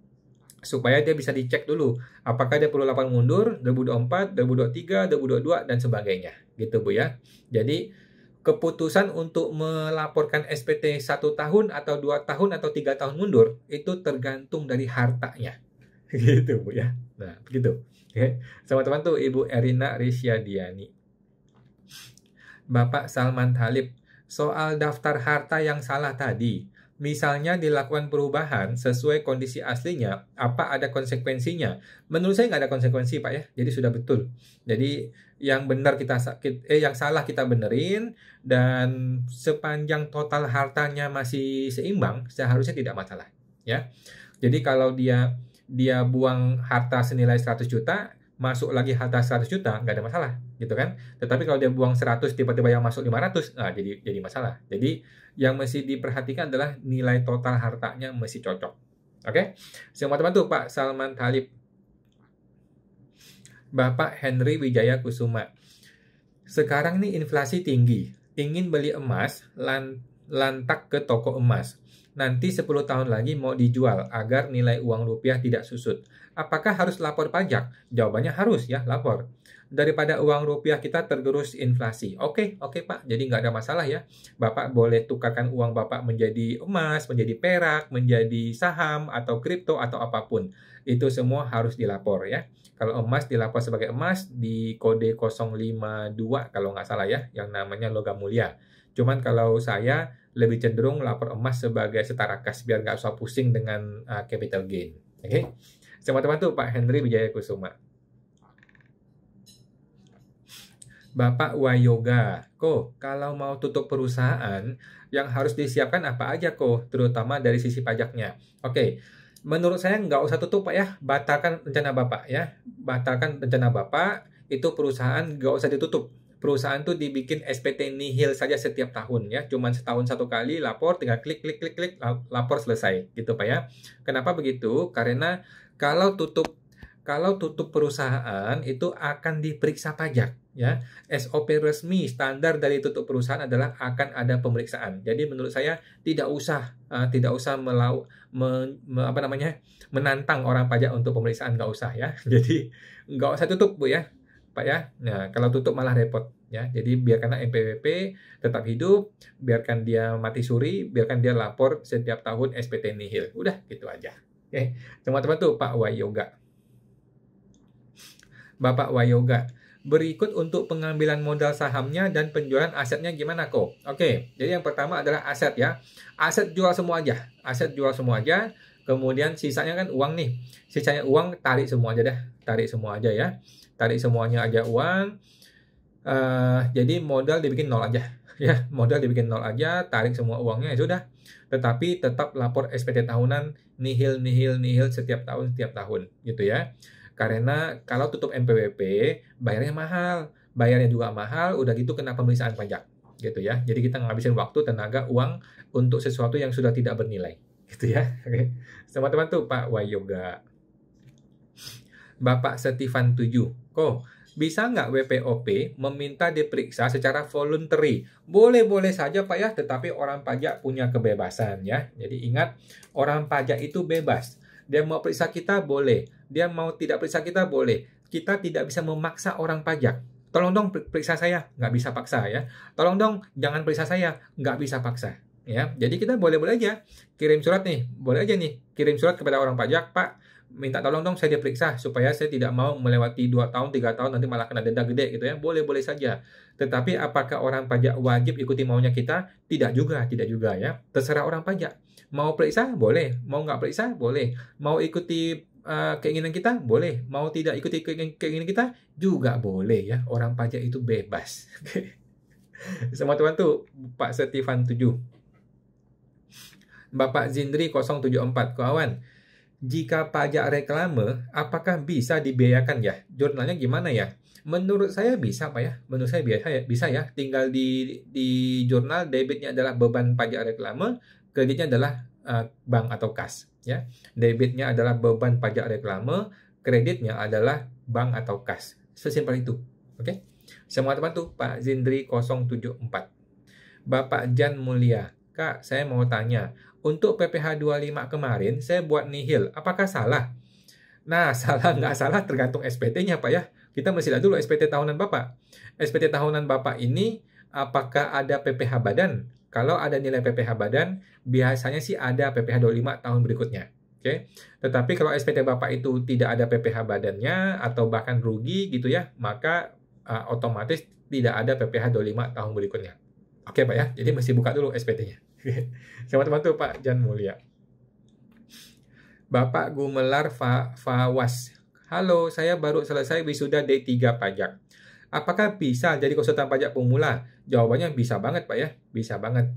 supaya dia bisa dicek dulu apakah dia perlu laporan mundur 2024, 2023, 2022 dan sebagainya. Gitu Bu ya. Jadi keputusan untuk melaporkan SPT 1 tahun atau 2 tahun atau 3 tahun mundur itu tergantung dari hartanya. Gitu Bu ya. Nah, begitu. Oke. Sama-teman tuh Ibu Erina Risyadiani. Bapak Salman Talib, soal daftar harta yang salah tadi, misalnya dilakukan perubahan sesuai kondisi aslinya, apa ada konsekuensinya? Menurut saya nggak ada konsekuensi Pak ya, jadi sudah betul. Jadi yang benar yang salah kita benerin, dan sepanjang total hartanya masih seimbang, seharusnya tidak masalah. Ya, jadi kalau dia buang harta senilai 100 juta, masuk lagi harta 100 juta, nggak ada masalah, gitu kan? Tetapi kalau dia buang 100, tiba-tiba yang masuk 500, nah jadi masalah. Jadi yang mesti diperhatikan adalah nilai total hartanya mesti cocok. Oke? Semua teman tuh Pak Salman Talib. Bapak Henry Wijaya Kusuma. Sekarang nih inflasi tinggi, ingin beli emas, lantak ke toko emas. Nanti 10 tahun lagi mau dijual agar nilai uang rupiah tidak susut. Apakah harus lapor pajak? Jawabannya harus ya, lapor. Daripada uang rupiah kita tergerus inflasi. Oke Pak, jadi nggak ada masalah ya. Bapak boleh tukarkan uang Bapak menjadi emas, menjadi perak, menjadi saham, atau kripto, atau apapun. Itu semua harus dilapor ya. Kalau emas dilapor sebagai emas di kode 052 kalau nggak salah ya, yang namanya logam mulia. Cuman kalau saya lebih cenderung lapor emas sebagai setara kas biar nggak usah pusing dengan capital gain. Oke, teman-teman tuh Pak Henry Wijaya Kusuma. Bapak Wayoga, kalau mau tutup perusahaan yang harus disiapkan apa aja terutama dari sisi pajaknya. Oke. Menurut saya nggak usah tutup Pak ya, batalkan rencana Bapak ya. Batalkan rencana Bapak, itu perusahaan nggak usah ditutup. Perusahaan tuh dibikin SPT nihil saja setiap tahun ya. Cuman setahun 1 kali lapor, tinggal klik, lapor selesai gitu Pak ya. Kenapa begitu? Karena kalau tutup perusahaan itu akan diperiksa pajak ya. SOP resmi standar dari tutup perusahaan adalah akan ada pemeriksaan. Jadi menurut saya tidak usah menantang orang pajak untuk pemeriksaan, nggak usah ya. Jadi nggak usah tutup Bu ya Pak ya. Nah, kalau tutup malah repot ya. Jadi biarkan NPWP tetap hidup, biarkan dia mati suri, biarkan dia lapor setiap tahun SPT nihil. Udah gitu aja. Oke, teman-teman tuh Pak Wayoga. Bapak Wayoga, berikut untuk pengambilan modal sahamnya dan penjualan asetnya gimana Oke, jadi yang pertama adalah aset ya. Aset jual semua aja. Kemudian sisanya kan uang nih. Sisanya uang tarik semua aja dah. Tarik semua aja ya. Tarik semuanya aja uang. Jadi modal dibikin 0 aja. Ya, modal dibikin 0 aja, tarik semua uangnya ya sudah. Tetapi tetap lapor SPT tahunan nihil setiap tahun gitu ya. Karena kalau tutup NPWP, bayarnya mahal. Bayarnya juga mahal, udah gitu kena pemeriksaan pajak. Gitu ya. Jadi kita ngabisin waktu, tenaga, uang untuk sesuatu yang sudah tidak bernilai. Gitu ya. Oke. Teman-teman tuh Pak Wayoga. Bapak Stefan 7. Bisa nggak WPOP meminta diperiksa secara voluntary? Boleh-boleh saja Pak ya, tetapi orang pajak punya kebebasan ya. Jadi ingat, orang pajak itu bebas. Dia mau periksa kita boleh, dia mau tidak periksa kita boleh. Kita tidak bisa memaksa orang pajak. Tolong dong periksa saya, nggak bisa paksa ya. Tolong dong jangan periksa saya, nggak bisa paksa. Ya, jadi kita boleh-boleh aja kirim surat nih, boleh aja nih kirim surat kepada orang pajak, Pak, minta tolong dong saya diperiksa supaya saya tidak mau melewati 2 tahun, 3 tahun nanti malah kena denda gede gitu ya. Boleh-boleh saja. Tetapi apakah orang pajak wajib ikuti maunya kita? Tidak juga ya. Terserah orang pajak. Mau periksa? Boleh. Mau nggak periksa? Boleh. Mau ikuti keinginan kita? Boleh. Mau tidak ikuti keinginan kita? Juga boleh ya. Orang pajak itu bebas. Semua teman tuh Pak Stefan 7. Bapak Zindri 074. Kawan, jika pajak reklame, apakah bisa dibiayakan ya? Jurnalnya gimana ya? Menurut saya bisa Pak ya. Menurut saya bisa ya. Tinggal di jurnal debitnya adalah beban pajak reklame, kreditnya adalah bank atau kas ya. Debitnya adalah beban pajak reklame, kreditnya adalah bank atau kas. Sesimpel itu. Oke. Semua teman tuh Pak Zindri 074. Bapak Jan Mulia, Kak, saya mau tanya, untuk PPh 25 kemarin saya buat nihil, apakah salah? Nah, salah nggak salah tergantung SPT-nya, Pak ya. Kita mesti lihat dulu SPT tahunan Bapak. SPT tahunan Bapak ini apakah ada PPh badan? Kalau ada nilai PPh badan, biasanya sih ada PPh 25 tahun berikutnya. Oke. Tetapi kalau SPT Bapak itu tidak ada PPh badannya atau bahkan rugi gitu ya, maka otomatis tidak ada PPh 25 tahun berikutnya. Oke, Pak ya. Jadi mesti buka dulu SPT-nya. Selamat bantu Pak Jan Mulia. Bapak Gumelar Fawas. Halo, saya baru selesai wisuda D3 pajak. Apakah bisa jadi konsultan pajak pemula? Jawabannya bisa banget, Pak ya. Bisa banget.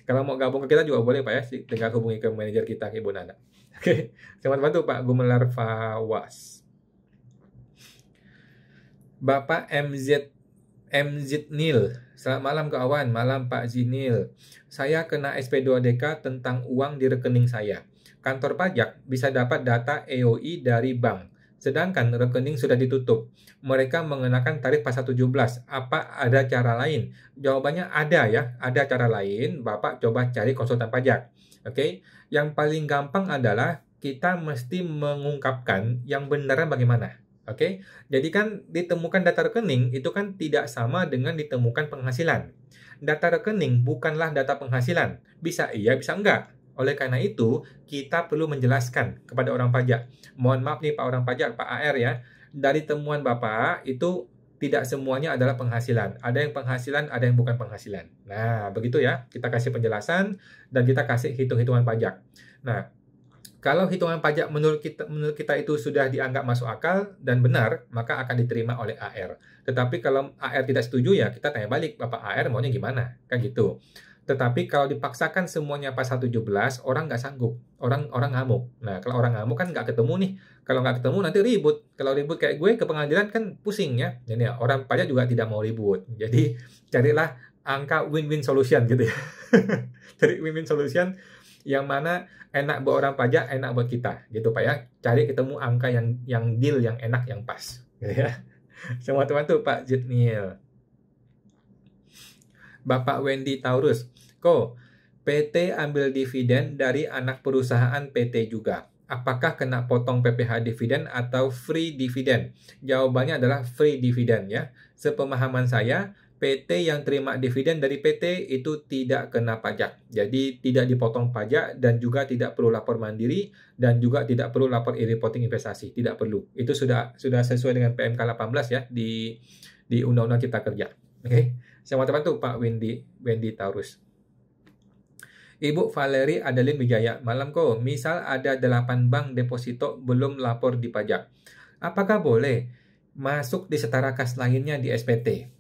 Kalau mau gabung ke kita juga boleh, Pak ya. Tinggal hubungi ke manajer kita, Ibu Nana. Oke, selamat bantu Pak Gumelar Fawas. Bapak MZ Nil. Selamat malam kawan, malam Pak Zinil. Saya kena SP2DK tentang uang di rekening saya. Kantor pajak bisa dapat data EOI dari bank, sedangkan rekening sudah ditutup. Mereka mengenakan tarif pasal 17. Apa ada cara lain? Jawabannya ada ya, ada cara lain. Bapak coba cari konsultan pajak. Oke, yang paling gampang adalah kita mesti mengungkapkan yang benaran bagaimana. Oke, jadi kan ditemukan data rekening itu kan tidak sama dengan ditemukan penghasilan. Data rekening bukanlah data penghasilan. Bisa iya, bisa enggak. Oleh karena itu, kita perlu menjelaskan kepada orang pajak. Mohon maaf nih Pak orang pajak, Pak AR ya. Dari temuan Bapak, itu tidak semuanya adalah penghasilan. Ada yang penghasilan, ada yang bukan penghasilan. Nah, begitu ya. Kita kasih penjelasan dan kita kasih hitung-hitungan pajak. Nah, kalau hitungan pajak menurut kita itu sudah dianggap masuk akal dan benar, maka akan diterima oleh AR. Tetapi kalau AR tidak setuju ya kita tanya balik, Bapak AR maunya gimana? Kan gitu. Tetapi kalau dipaksakan semuanya pasal 17, orang nggak sanggup. Orang ngamuk. Nah, kalau orang ngamuk kan nggak ketemu nih. Kalau nggak ketemu nanti ribut. Kalau ribut kayak gue ke pengadilan kan pusing ya. Jadi ya, orang pajak juga tidak mau ribut. Jadi carilah angka win-win solution gitu ya. Cari win-win solution yang mana enak buat orang pajak, enak buat kita. Gitu Pak ya. Cari ketemu angka yang deal, yang enak, yang pas. Gitu ya. Semua teman tuh Pak Jitnil. Bapak Wendy Taurus, kok PT ambil dividen dari anak perusahaan PT juga. Apakah kena potong PPh dividen atau free dividen? Jawabannya adalah free dividen ya. Sepemahaman saya, PT yang terima dividen dari PT itu tidak kena pajak. Jadi tidak dipotong pajak dan juga tidak perlu lapor mandiri dan juga tidak perlu lapor e-reporting investasi. Tidak perlu. Itu sudah sesuai dengan PMK 18 ya di Undang-Undang Cipta Kerja. Oke. Selamat bantu Pak Wendy Taurus. Ibu Valeri Adeline Wijaya, malam kok. Misal ada 8 bank deposito belum lapor di pajak. Apakah boleh masuk di setara kas lainnya di SPT?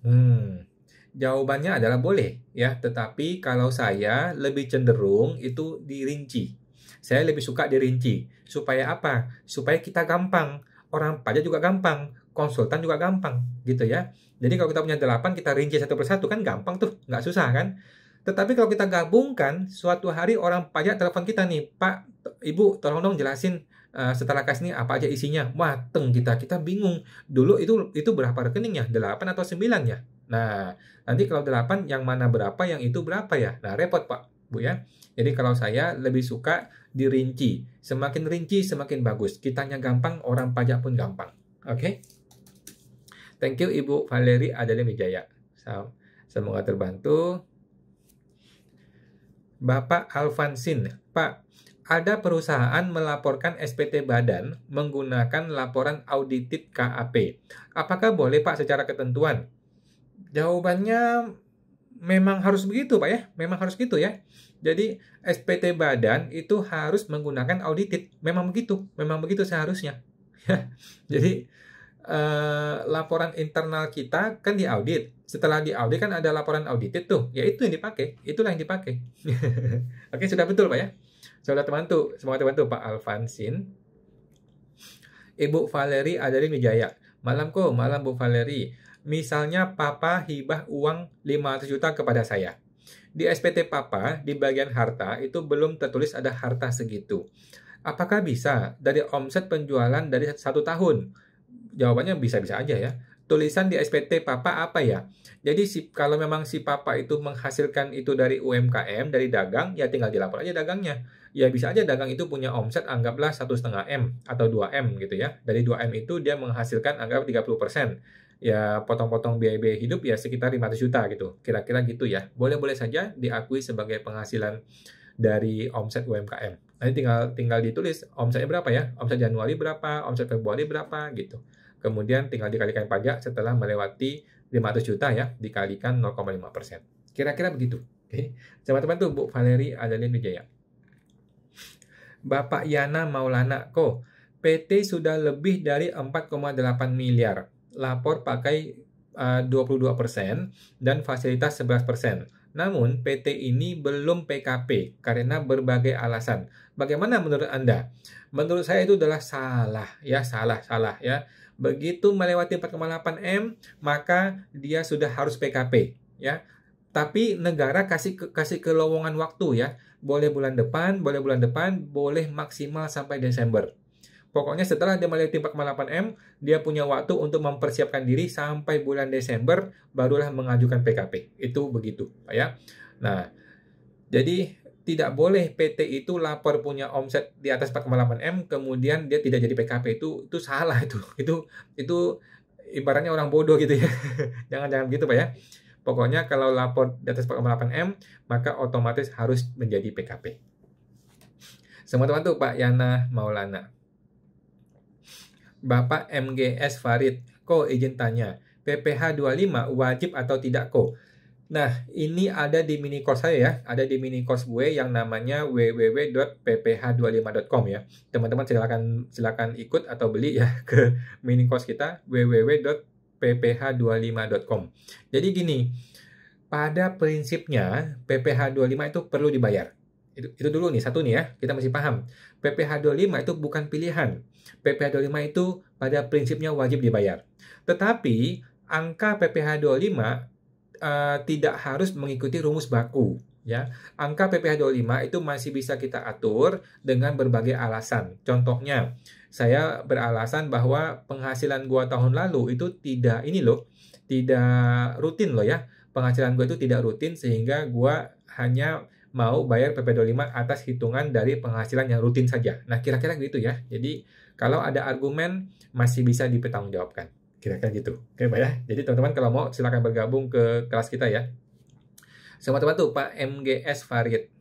Jawabannya adalah boleh ya, tetapi kalau saya lebih cenderung itu dirinci. Saya lebih suka dirinci. Supaya apa? Supaya kita gampang. Orang pajak juga gampang, konsultan juga gampang gitu ya. Jadi kalau kita punya 8, kita rinci satu persatu kan gampang tuh, nggak susah kan. Tetapi kalau kita gabungkan, suatu hari orang pajak telepon kita nih, Pak, Ibu, tolong dong jelasin setara kas ini apa aja isinya. Mateng kita bingung. Dulu itu berapa rekeningnya? 8 atau 9 ya? Nah, nanti kalau 8 yang mana berapa, yang itu berapa ya? Nah, repot Pak, Bu ya. Jadi kalau saya lebih suka dirinci. Semakin rinci, semakin bagus. Kitanya gampang, orang pajak pun gampang. Oke? Thank you Ibu Valeri Adeline Wijaya. Semoga terbantu. Bapak Alfansin, Pak, ada perusahaan melaporkan SPT badan menggunakan laporan audited KAP. Apakah boleh Pak secara ketentuan? Jawabannya memang harus begitu Pak ya. Memang harus gitu ya. Jadi SPT badan itu harus menggunakan audited. Memang begitu seharusnya. Jadi laporan internal kita kan diaudit. Setelah diaudit kan ada laporan audited tuh. Ya itu yang dipakai. Itulah yang dipakai. Oke, sudah betul Pak ya. Sudah terbantu. Semoga terbantu Pak Alfansin. Ibu Valeri Adeline Wijaya. Malam kok, malam Bu Valeri. Misalnya Papa hibah uang 500 juta kepada saya. Di SPT Papa, di bagian harta, itu belum tertulis ada harta segitu. Apakah bisa dari omset penjualan dari 1 tahun? Jawabannya bisa-bisa aja ya. tulisan di SPT Papa apa ya? Jadi kalau memang si Papa itu menghasilkan itu dari UMKM, dari dagang, ya tinggal dilapor aja dagangnya. Ya bisa aja dagang itu punya omset anggaplah 1,5 M atau 2 M gitu ya. Dari 2 M itu dia menghasilkan anggap 30%. Ya potong-potong biaya-biaya hidup ya sekitar 500 juta gitu. Kira-kira gitu ya. Boleh-boleh saja diakui sebagai penghasilan dari omset UMKM. Nanti tinggal ditulis omsetnya berapa ya? Omset Januari berapa? Omset Februari berapa gitu. Kemudian tinggal dikalikan pajak setelah melewati 500 juta ya, dikalikan 0,5%. Kira-kira begitu. Oke. Sama teman tuh Bu Valeri Adalin Wijaya. Bapak Yana Maulana, kok PT sudah lebih dari 4,8 miliar. Lapor pakai 22% dan fasilitas 11%. Namun PT ini belum PKP karena berbagai alasan. Bagaimana menurut Anda? Menurut saya itu adalah salah ya. Begitu melewati 4,8 M, maka dia sudah harus PKP ya. Tapi negara kasih kelowongan waktu ya. Boleh bulan depan, boleh maksimal sampai Desember. Pokoknya setelah dia melewati 4,8 M, dia punya waktu untuk mempersiapkan diri sampai bulan Desember, barulah mengajukan PKP. Itu begitu, Pak ya. Nah, jadi tidak boleh PT itu lapor punya omset di atas 4,8 M, kemudian dia tidak jadi PKP. Itu salah itu. Itu ibaratnya orang bodoh gitu ya. Jangan gitu, Pak ya. Pokoknya kalau lapor di atas 4,8 M, maka otomatis harus menjadi PKP. Semua teman tuh Pak Yana Maulana. Bapak MGS Farid, kok izin tanya, PPh 25 wajib atau tidak kok? Nah, ini ada di mini course saya ya, ada di mini course gue yang namanya www.pph25.com ya. Teman-teman silakan ikut atau beli ya ke mini course kita www.pph25.com. Jadi gini, pada prinsipnya PPh 25 itu perlu dibayar. Itu dulu nih, satu nih ya, kita masih paham. PPh 25 itu bukan pilihan. PPh 25 itu pada prinsipnya wajib dibayar. Tetapi angka PPh 25 tidak harus mengikuti rumus baku. Ya, angka PPh 25 itu masih bisa kita atur dengan berbagai alasan. Contohnya, saya beralasan bahwa penghasilan gua tahun lalu itu tidak rutin loh ya. Penghasilan gua itu tidak rutin sehingga gua hanya mau bayar PPh 25 atas hitungan dari penghasilan yang rutin saja. Nah, kira-kira gitu ya. Jadi, kalau ada argumen masih bisa dipertanggungjawabkan. Kira-kira gitu. Oke, Pak ya. Jadi, teman-teman kalau mau silakan bergabung ke kelas kita ya. Sama teman tuh Pak MGS Farid.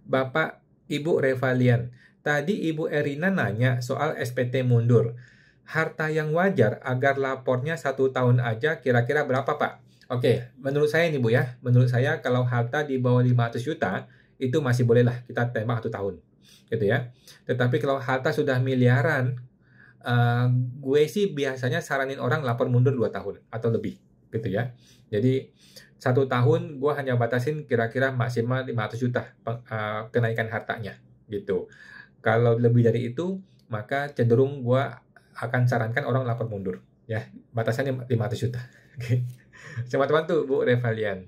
Bapak Ibu Revalian. Tadi Ibu Erina nanya soal SPT mundur. Harta yang wajar agar lapornya 1 tahun aja kira-kira berapa, Pak? Oke, menurut saya nih Bu ya, menurut saya kalau harta di bawah 500 juta, itu masih bolehlah kita tembak 1 tahun, gitu ya. Tetapi kalau harta sudah miliaran, gue sih biasanya saranin orang lapor mundur 2 tahun atau lebih, gitu ya. Jadi 1 tahun gue hanya batasin kira-kira maksimal 500 juta kenaikan hartanya, gitu. Kalau lebih dari itu, maka cenderung gue akan sarankan orang lapor mundur, ya. Batasannya 500 juta. Oke. Sama teman tuh Bu Revalian.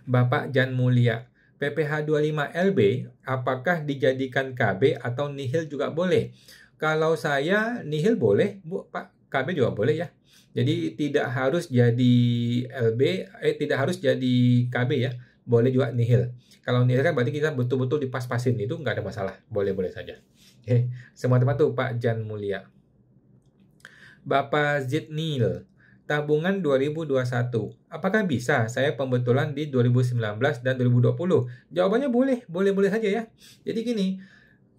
Bapak Jan Mulia, PPh 25 LB apakah dijadikan KB atau nihil juga boleh? Kalau saya nihil boleh, Bu, Pak, KB juga boleh ya. Jadi tidak harus jadi tidak harus jadi KB ya. Boleh juga nihil. Kalau nihil kan berarti kita betul-betul dipas-pasin, itu nggak ada masalah. Boleh-boleh saja. Oke, semua teman tuh Pak Jan Mulia. Bapak Zidnil, tabungan 2021. Apakah bisa saya pembetulan di 2019 dan 2020? Jawabannya boleh saja ya. Jadi gini,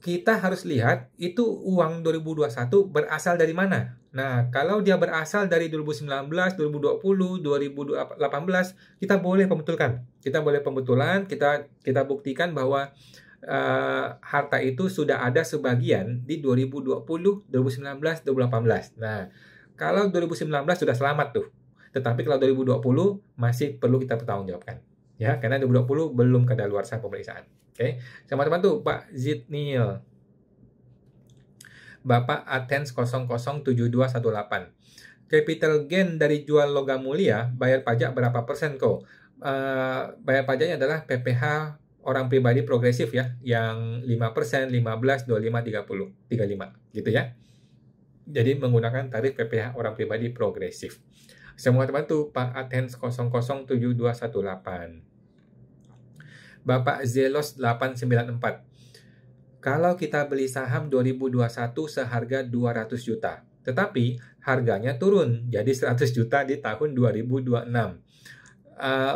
kita harus lihat itu uang 2021 berasal dari mana. Nah, kalau dia berasal dari 2019, 2020, 2018, kita boleh pembetulkan. Kita buktikan bahwa harta itu sudah ada sebagian di 2020, 2019, 2018. Nah, kalau 2019 sudah selamat tuh. Tetapi kalau 2020 masih perlu kita pertanggungjawabkan. Ya, karena 2020 belum kadaluarsa pemeriksaan. Oke. Sama teman tuh Pak Zidnil. Bapak Athens 007218. Capital gain dari jual logam mulia bayar pajak berapa persen kok? Bayar pajaknya adalah PPh orang pribadi progresif ya, yang 5%, 15, 25, 30, 35 gitu ya. Jadi menggunakan tarif PPh orang pribadi progresif. Semua terbantu Pak Athens 007218. Bapak Zelos 894. Kalau kita beli saham 2021 seharga 200 juta, tetapi harganya turun jadi 100 juta di tahun 2026.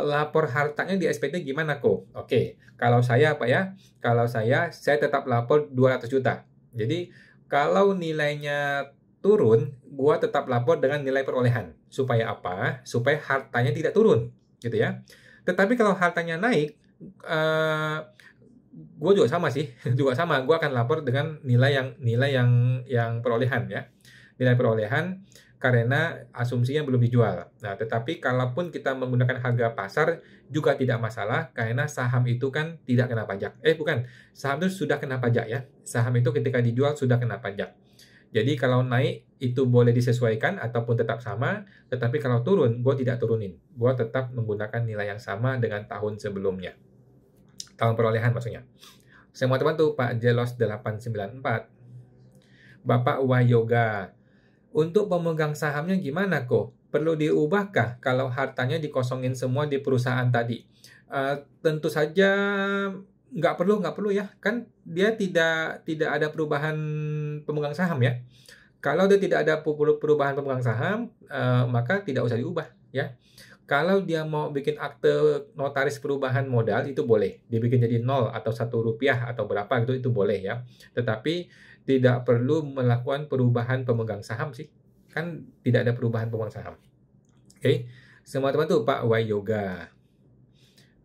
Lapor hartanya di SPT gimana kok? Oke, kalau saya apa ya? Kalau saya tetap lapor 200 juta. Jadi kalau nilainya turun, gua tetap lapor dengan nilai perolehan. Supaya apa? Supaya hartanya tidak turun, gitu ya. Tetapi kalau hartanya naik, gue juga sama sih, juga sama. Gue akan lapor dengan nilai yang perolehan ya, nilai perolehan karena asumsinya belum dijual. Nah, tetapi kalaupun kita menggunakan harga pasar juga tidak masalah karena saham itu kan tidak kena pajak. Bukan, saham itu sudah kena pajak ya. Saham itu ketika dijual sudah kena pajak. Jadi kalau naik itu boleh disesuaikan ataupun tetap sama, tetapi kalau turun, gue tidak turunin. Gue tetap menggunakan nilai yang sama dengan tahun sebelumnya. Tahun perolehan maksudnya. Semua terbantu Pak Jelos 894. Bapak Wayoga. Untuk pemegang sahamnya gimana kok? Perlu diubahkah kalau hartanya dikosongin semua di perusahaan tadi? Tentu saja nggak perlu ya. Kan dia tidak ada perubahan pemegang saham ya. Kalau dia tidak ada perubahan pemegang saham, maka tidak usah diubah ya. Kalau dia mau bikin akte notaris perubahan modal itu boleh dibikin jadi 0 atau 1 rupiah atau berapa gitu, itu boleh ya. Tetapi tidak perlu melakukan perubahan pemegang saham sih. Kan tidak ada perubahan pemegang saham. Oke. Semua teman-teman Pak Wayoga.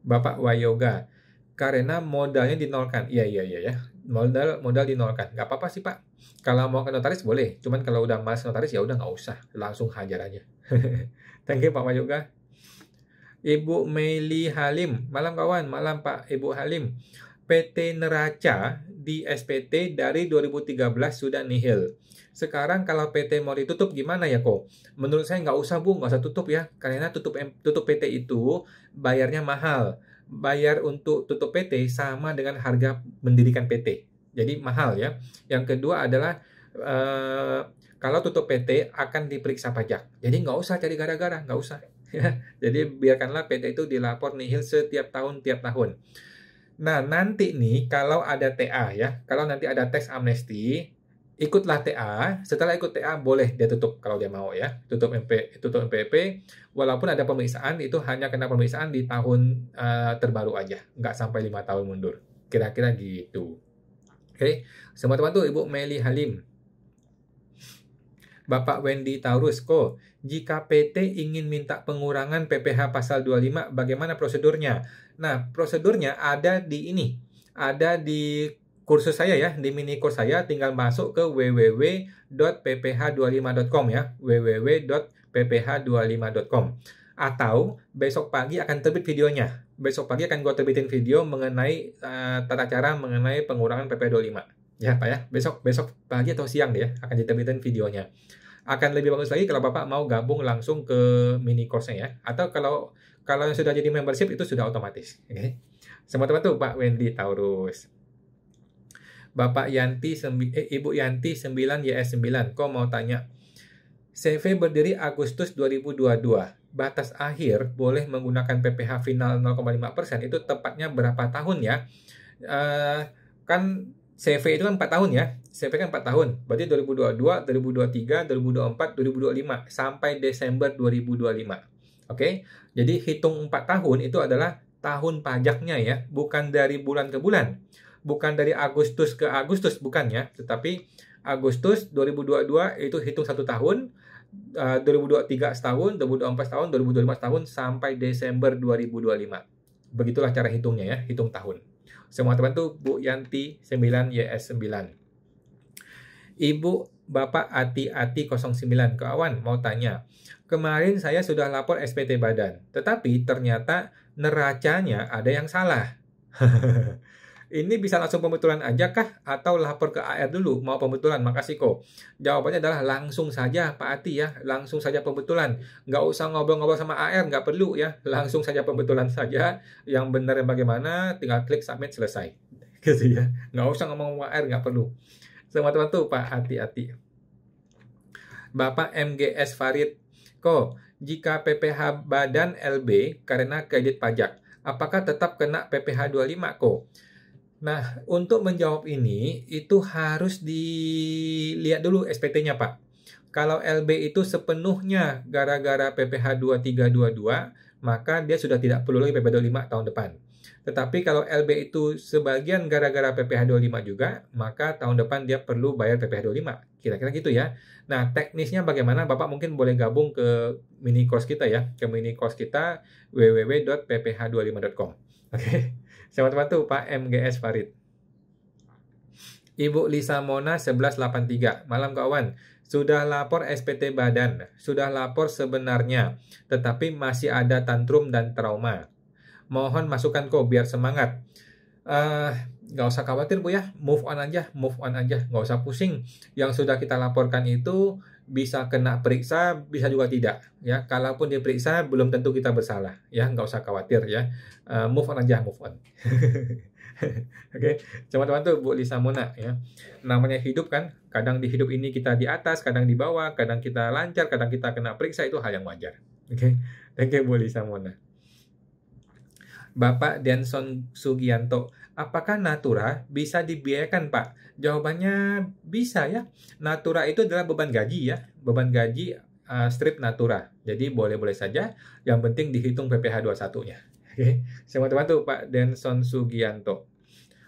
Bapak Wayoga. Karena modalnya dinolkan. Iya ya. Modal dinolkan. Nggak apa-apa sih Pak. Kalau mau ke notaris boleh. Cuman kalau udah malas notaris ya udah nggak usah. Langsung hajar aja. Thank you Pak Wayoga. Ibu Meili Halim, malam kawan, malam Pak Ibu Halim. PT Neraca di SPT dari 2013 sudah nihil. Sekarang kalau PT mau ditutup gimana ya kok? Menurut saya nggak usah Bu, nggak usah tutup ya. Karena tutup PT itu bayarnya mahal. Bayar untuk tutup PT sama dengan harga mendirikan PT. Jadi mahal ya. Yang kedua adalah kalau tutup PT akan diperiksa pajak. Jadi nggak usah cari gara-gara, nggak usah. Ya, jadi biarkanlah PT itu dilapor nihil setiap tahun. Nah, nanti nih kalau ada TA ya, kalau nanti ada tax amnesty, ikutlah TA. Setelah ikut TA boleh dia tutup kalau dia mau ya, tutup MPP. Walaupun ada pemeriksaan itu hanya kena pemeriksaan di tahun terbaru aja, nggak sampai 5 tahun mundur. Kira-kira gitu. Oke, semua teman tuh Ibu Meli Halim. Bapak Wendy Taurus, kok jika PT ingin minta pengurangan PPh pasal 25, bagaimana prosedurnya? Nah, prosedurnya ada di ini. Ada di kursus saya ya, di mini course saya, tinggal masuk ke www.pph25.com ya, www.pph25.com. Atau besok pagi akan terbit videonya. Besok pagi akan gue terbitin video mengenai tata cara mengenai pengurangan PPh 25. Ya Pak ya, besok pagi atau siang deh ya, akan diterbitin videonya. Akan lebih bagus lagi kalau Bapak mau gabung langsung ke mini course-nya ya. Atau kalau yang sudah jadi membership itu sudah otomatis. Okay? Semua teman tuh Pak Wendy Taurus. Bapak Yanti, Ibu Yanti 9YS9, kok mau tanya. CV berdiri Agustus 2022. Batas akhir boleh menggunakan PPh final 0,5%, itu tepatnya berapa tahun ya? Kan CV itu kan 4 tahun ya. CV kan 4 tahun. Berarti 2022, 2023, 2024, 2025 sampai Desember 2025. Oke. Jadi hitung 4 tahun itu adalah tahun pajaknya ya, bukan dari bulan ke bulan. Bukan dari Agustus ke Agustus, bukan ya. Tetapi Agustus 2022 itu hitung 1 tahun, 2023 setahun, 2024 setahun, 2025 setahun sampai Desember 2025. Begitulah cara hitungnya ya, hitung tahun. Semua teman tuh Bu Yanti 9YS9. Ibu Bapak Ati 09 kawan mau tanya. Kemarin saya sudah lapor SPT Badan, tetapi ternyata neracanya ada yang salah. Ini bisa langsung pembetulan aja kah? Atau lapor ke AR dulu? Mau pembetulan, makasih kok. Jawabannya adalah langsung saja Pak Ati ya. Langsung saja pembetulan. Nggak usah ngobrol-ngobrol sama AR, nggak perlu ya. Langsung saja pembetulan saja. Yang benar yang bagaimana, tinggal klik submit, selesai. Gitu ya. Nggak usah ngomong sama AR, nggak perlu. Semua teman tuh Pak Ati. Bapak MGS Farid, Ko, jika PPh badan LB karena kredit pajak, apakah tetap kena PPh 25, Ko? Nah, untuk menjawab ini, itu harus dilihat dulu SPT-nya, Pak. Kalau LB itu sepenuhnya gara-gara PPh 2322, maka dia sudah tidak perlu lagi PPh 25 tahun depan. Tetapi kalau LB itu sebagian gara-gara PPh 25 juga, maka tahun depan dia perlu bayar PPh 25. Kira-kira gitu ya. Nah, teknisnya bagaimana? Bapak mungkin boleh gabung ke mini course kita ya, ke mini course kita www.pph25.com. Oke. Selamat bantu Pak MGS Farid. Ibu Lisa Mona 1183. Malam kawan. Sudah lapor SPT badan. Sudah lapor sebenarnya. Tetapi masih ada tantrum dan trauma. Mohon masukan kok biar semangat. Nggak usah khawatir Bu ya. Move on aja. Nggak usah pusing. Yang sudah kita laporkan itu bisa kena periksa, bisa juga tidak. Ya, kalaupun diperiksa belum tentu kita bersalah. Ya, nggak usah khawatir ya. Move on aja, move on. Oke, teman-teman tuh Bu Lisa Mona ya. Namanya hidup kan, kadang di hidup ini kita di atas, kadang di bawah, kadang kita lancar, kadang kita kena periksa, itu hal yang wajar. Oke, thank you Bu Lisa Mona. Bapak Denson Sugianto, apakah Natura bisa dibiayakan Pak? Jawabannya bisa ya. Natura itu adalah beban gaji ya, beban gaji strip Natura. Jadi boleh-boleh saja, yang penting dihitung PPh 21-nya. Oke, teman-teman tuh Pak Denson Sugianto.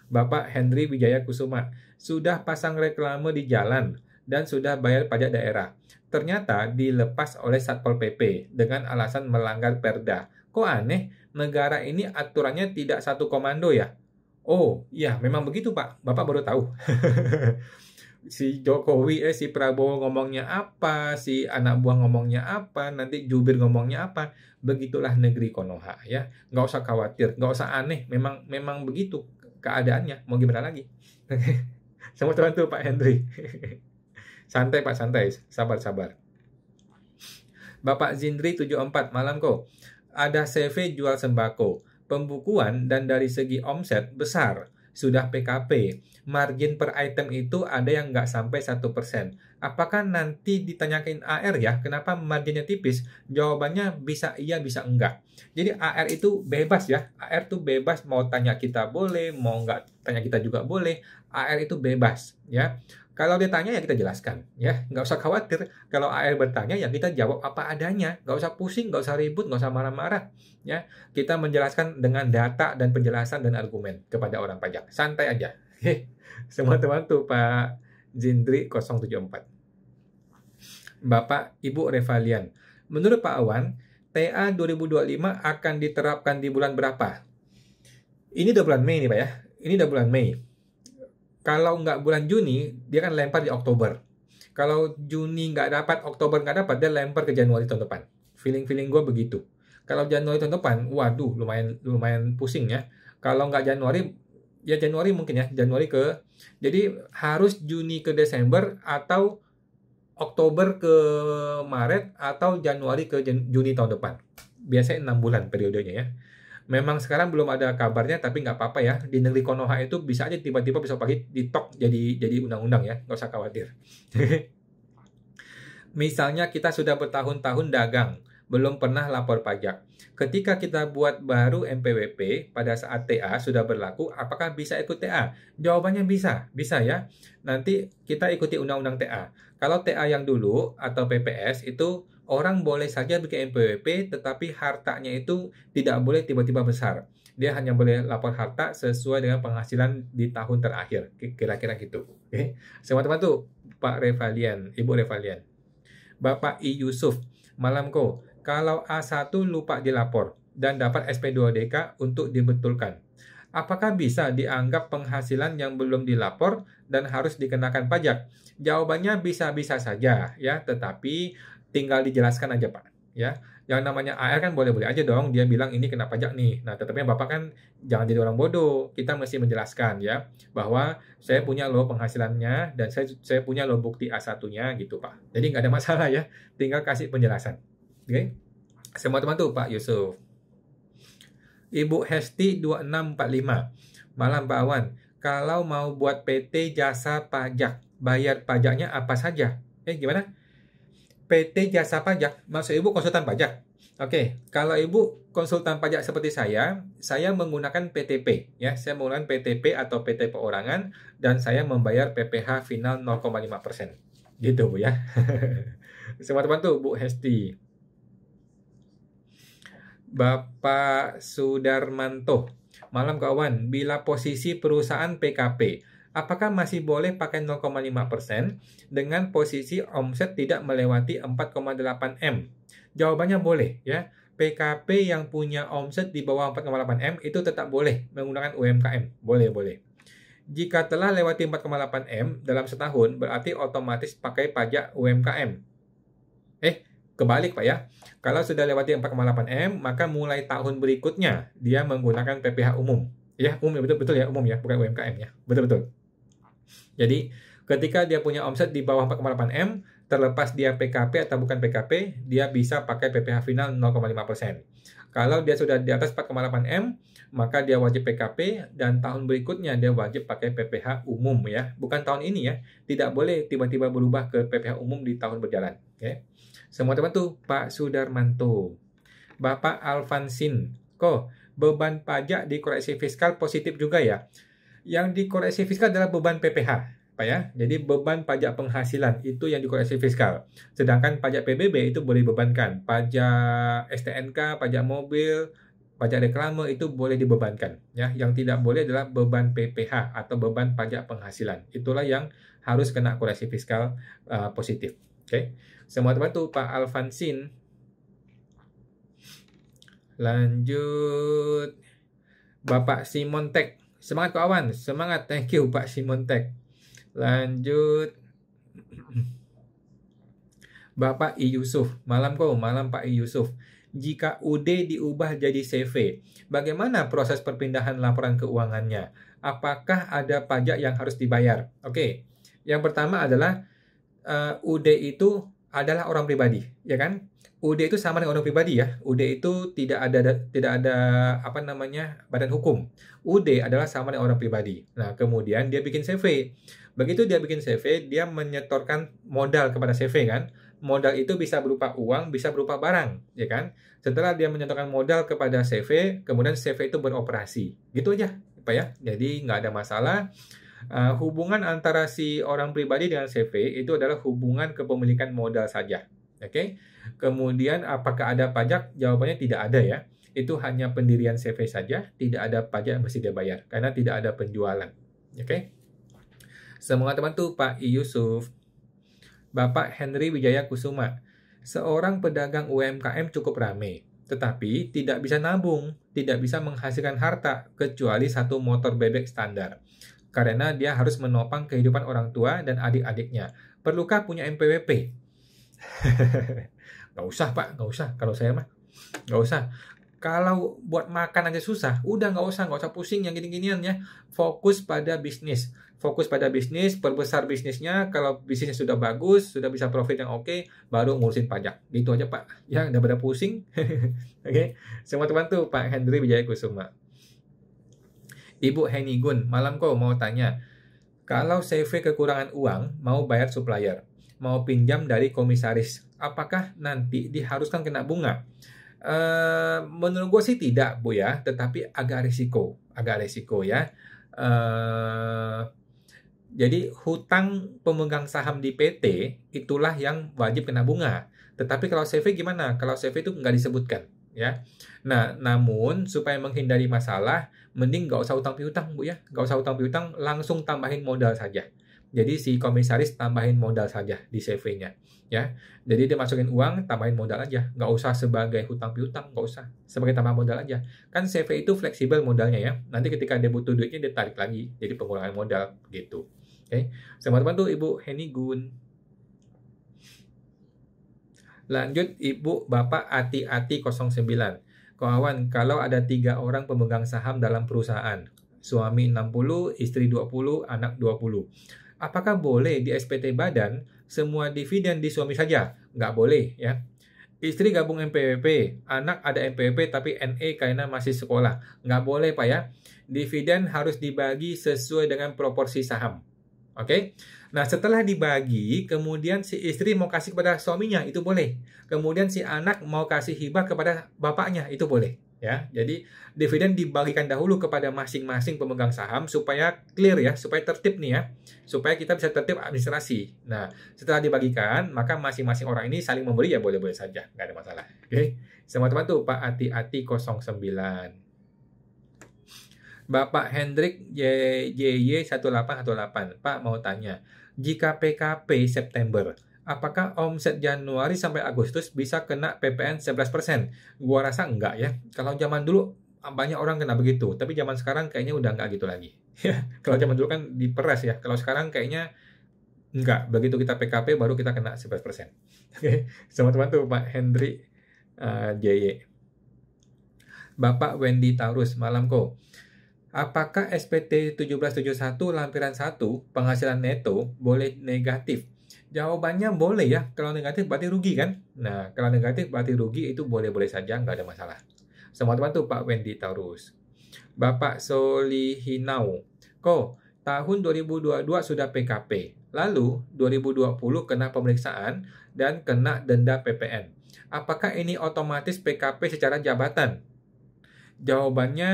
Bapak Henry Wijaya Kusuma, sudah pasang reklame di jalan dan sudah bayar pajak daerah. Ternyata dilepas oleh Satpol PP dengan alasan melanggar Perda. Kok aneh? Negara ini aturannya tidak satu komando ya? Oh, iya memang begitu Pak. Bapak baru tahu. Si Jokowi, si Prabowo ngomongnya apa, si anak buah ngomongnya apa, nanti jubir ngomongnya apa. Begitulah negeri Konoha ya. Nggak usah khawatir, nggak usah aneh. Memang begitu keadaannya. Mau gimana lagi? Sama teman tuh Pak Henry. Santai Pak, santai. Sabar. Bapak Zindri 74, malam kok. Ada CV jual sembako. Pembukuan dan dari segi omset besar. Sudah PKP. Margin per item itu ada yang nggak sampai 1%. Apakah nanti ditanyakan AR ya? Kenapa marginnya tipis? Jawabannya bisa iya, bisa enggak. Jadi AR itu bebas ya. AR itu bebas, mau tanya kita boleh, mau nggak tanya kita juga boleh. AR itu bebas ya. Kalau dia tanya ya kita jelaskan ya. Nggak usah khawatir. Kalau AR bertanya ya kita jawab apa adanya. Nggak usah pusing, nggak usah ribut, nggak usah marah-marah ya. Kita menjelaskan dengan data dan penjelasan dan argumen kepada orang pajak. Santai aja. Semua teman tuh Pak Zindri 074. Bapak Ibu Revalian. Menurut Pak Awan, TA 2025 akan diterapkan di bulan berapa? Ini udah bulan Mei nih Pak ya. Ini udah bulan Mei. Kalau nggak bulan Juni, dia kan lempar di Oktober. Kalau Juni nggak dapat, Oktober nggak dapat, dia lempar ke Januari tahun depan. Feeling gue begitu. Kalau Januari tahun depan, waduh, lumayan pusing ya. Kalau nggak Januari, ya Januari mungkin ya. Jadi harus Juni ke Desember atau Oktober ke Maret atau Januari ke Juni tahun depan. Biasanya 6 bulan periodenya ya. Memang sekarang belum ada kabarnya, tapi nggak apa-apa ya. Di negeri Konoha itu bisa aja tiba-tiba besok pagi ditok jadi undang-undang ya. Nggak usah khawatir. Misalnya kita sudah bertahun-tahun dagang, belum pernah lapor pajak. Ketika kita buat baru MPWP pada saat TA sudah berlaku, apakah bisa ikut TA? Jawabannya bisa ya. Nanti kita ikuti undang-undang TA. Kalau TA yang dulu atau PPS itu orang boleh saja bikin MPWP, tetapi hartanya itu tidak boleh tiba-tiba besar. Dia hanya boleh lapor harta sesuai dengan penghasilan di tahun terakhir. Kira-kira gitu. Oke. Semua teman tuh, Pak Revalian, Ibu Revalian. Bapak I. Yusuf, malam kok. Kalau A1 lupa dilapor dan dapat SP2DK untuk dibetulkan, apakah bisa dianggap penghasilan yang belum dilapor dan harus dikenakan pajak? Jawabannya bisa-bisa saja ya, tetapi tinggal dijelaskan aja Pak ya. Yang namanya AR kan boleh-boleh aja dong dia bilang ini kena pajak nih. Nah, tetapi Bapak kan jangan jadi orang bodoh. Kita mesti menjelaskan ya bahwa saya punya loh penghasilannya dan saya punya loh bukti A1-nya gitu Pak. Jadi nggak ada masalah ya. Tinggal kasih penjelasan. Oke. Semua teman tuh Pak Yusuf. Ibu Hesti 2645. Malam Pak Awan. Kalau mau buat PT jasa pajak, bayar pajaknya apa saja? Gimana? PT Jasa Pajak, maksud Ibu konsultan pajak. Oke, kalau Ibu konsultan pajak seperti saya menggunakan PTP ya. Saya menggunakan PTP atau PT perorangan dan saya membayar PPh final 0,5%. Gitu Bu ya. Selamat bantu Bu Hesti. Bapak Sudarmanto, malam kawan, bila posisi perusahaan PKP, apakah masih boleh pakai 0,5% dengan posisi omset tidak melewati 4,8 M? Jawabannya boleh ya. PKP yang punya omset di bawah 4,8 M itu tetap boleh menggunakan UMKM. Boleh. Jika telah lewati 4,8 M dalam setahun, berarti otomatis pakai pajak UMKM. Kebalik Pak ya. Kalau sudah lewati 4,8 M, maka mulai tahun berikutnya dia menggunakan PPh umum. Ya, umum betul ya, umum ya, bukan UMKM ya. Betul. Jadi, ketika dia punya omset di bawah 4,8 M, terlepas dia PKP atau bukan PKP, dia bisa pakai PPh final 0,5%. Kalau dia sudah di atas 4,8 M, maka dia wajib PKP dan tahun berikutnya dia wajib pakai PPh umum ya. Bukan tahun ini ya. Tidak boleh tiba-tiba berubah ke PPh umum di tahun berjalan. Okay? Semua teman tuh Pak Sudarmanto. Bapak Alfansin. Kok beban pajak dikoreksi fiskal positif juga ya? Yang dikoreksi fiskal adalah beban PPh. Pak ya. Jadi beban pajak penghasilan itu yang dikoreksi fiskal. Sedangkan pajak PBB itu boleh dibebankan. Pajak STNK, pajak mobil, pajak reklame itu boleh dibebankan. Ya. Yang tidak boleh adalah beban PPh atau beban pajak penghasilan. Itulah yang harus kena koreksi fiskal positif. Oke. Semua teman tuh Pak Alfansin. Lanjut. Bapak Simontek. Semangat kawan, semangat. Thank you Pak Simontek. Lanjut. Bapak I Yusuf. Malam Pak I Yusuf. Jika UD diubah jadi CV, bagaimana proses perpindahan laporan keuangannya? Apakah ada pajak yang harus dibayar? Oke. Yang pertama adalah UD itu adalah orang pribadi, ya kan? UD itu sama dengan orang pribadi ya. UD itu tidak ada badan hukum. UD adalah sama dengan orang pribadi. Nah, kemudian dia bikin CV. Begitu dia bikin CV, dia menyetorkan modal kepada CV kan. Modal itu bisa berupa uang, bisa berupa barang, ya kan? Setelah dia menyetorkan modal kepada CV, kemudian CV itu beroperasi. Gitu aja, Pak ya. Jadi nggak ada masalah. Hubungan antara si orang pribadi dengan CV itu adalah hubungan kepemilikan modal saja. Oke. Kemudian apakah ada pajak? Jawabannya tidak ada ya. Itu hanya pendirian CV saja, tidak ada pajak yang mesti dia bayar karena tidak ada penjualan. Oke. Semangat teman tuh Pak I Yusuf. Bapak Henry Wijaya Kusuma. Seorang pedagang UMKM cukup ramai, tetapi tidak bisa nabung, tidak bisa menghasilkan harta kecuali satu motor bebek standar. Karena dia harus menopang kehidupan orang tua dan adik-adiknya. Perlukah punya NPWP? Nggak usah Pak, nggak usah. Kalau saya mah, nggak usah. Kalau buat makan aja susah, udah nggak usah pusing yang gini-ginian ya. Fokus pada bisnis. Perbesar bisnisnya. Kalau bisnisnya sudah bagus, sudah bisa profit yang oke, baru ngurusin pajak. Gitu aja Pak. Ya, udah pada pusing. Oke. Semua teman tuh Pak Hendri Wijaya Kusuma. Ibu Heni Gun, malam mau tanya. Kalau CV kekurangan uang, mau bayar supplier, mau pinjam dari komisaris, apakah nanti diharuskan kena bunga? Menurut gue sih tidak, Bu ya, tetapi agak resiko ya. Jadi hutang pemegang saham di PT itulah yang wajib kena bunga. Tetapi kalau CV gimana? Kalau CV itu nggak disebutkan. Ya, nah namun supaya menghindari masalah, mending nggak usah utang piutang Bu ya, nggak usah utang piutang, langsung tambahin modal saja. Jadi si komisaris tambahin modal saja di CV-nya, ya. Jadi dia masukin uang, tambahin modal aja, nggak usah sebagai hutang piutang, nggak usah, sebagai tambah modal aja. Kan CV itu fleksibel modalnya ya. Nanti ketika dia butuh duitnya dia tarik lagi, jadi pengurangan modal gitu. Oke, teman-teman tuh Ibu Heni Gun. Lanjut Ibu Bapak Ati-Ati 09. Kawan, kalau ada 3 orang pemegang saham dalam perusahaan, suami 60, istri 20, anak 20. Apakah boleh di SPT badan semua dividen di suami saja? Nggak boleh ya. Istri gabung NPWP, anak ada NPWP tapi NE karena masih sekolah. Nggak boleh Pak ya. Dividen harus dibagi sesuai dengan proporsi saham. Oke. Nah, setelah dibagi, kemudian si istri mau kasih kepada suaminya, itu boleh. Kemudian si anak mau kasih hibah kepada bapaknya, itu boleh. Ya, jadi dividen dibagikan dahulu kepada masing-masing pemegang saham supaya clear ya, supaya tertib nih ya, supaya kita bisa tertib administrasi. Nah, setelah dibagikan, maka masing-masing orang ini saling memberi ya boleh-boleh saja, nggak ada masalah. Oke, semua teman tuh Pak Ati-Ati 09. Bapak Hendrik JY 1818. Pak mau tanya, jika PKP September, apakah omset Januari sampai Agustus bisa kena PPN 11%? Gua rasa enggak ya. Kalau zaman dulu banyak orang kena begitu, tapi zaman sekarang kayaknya udah enggak gitu lagi. Kalau zaman dulu kan diperas ya. Kalau sekarang kayaknya enggak. Begitu kita PKP baru kita kena 11%. Oke, teman-teman tuh Pak Hendrik JY. Bapak Wendy Taurus, malam kok. Apakah SPT 1771 lampiran 1 penghasilan neto boleh negatif? Jawabannya boleh ya. Kalau negatif berarti rugi kan? Nah, kalau negatif berarti rugi itu boleh-boleh saja, nggak ada masalah. Semua teman tuh Pak Wendy Taurus. Bapak Solihinau. Kok tahun 2022 sudah PKP. Lalu 2020 kena pemeriksaan dan kena denda PPN. Apakah ini otomatis PKP secara jabatan? Jawabannya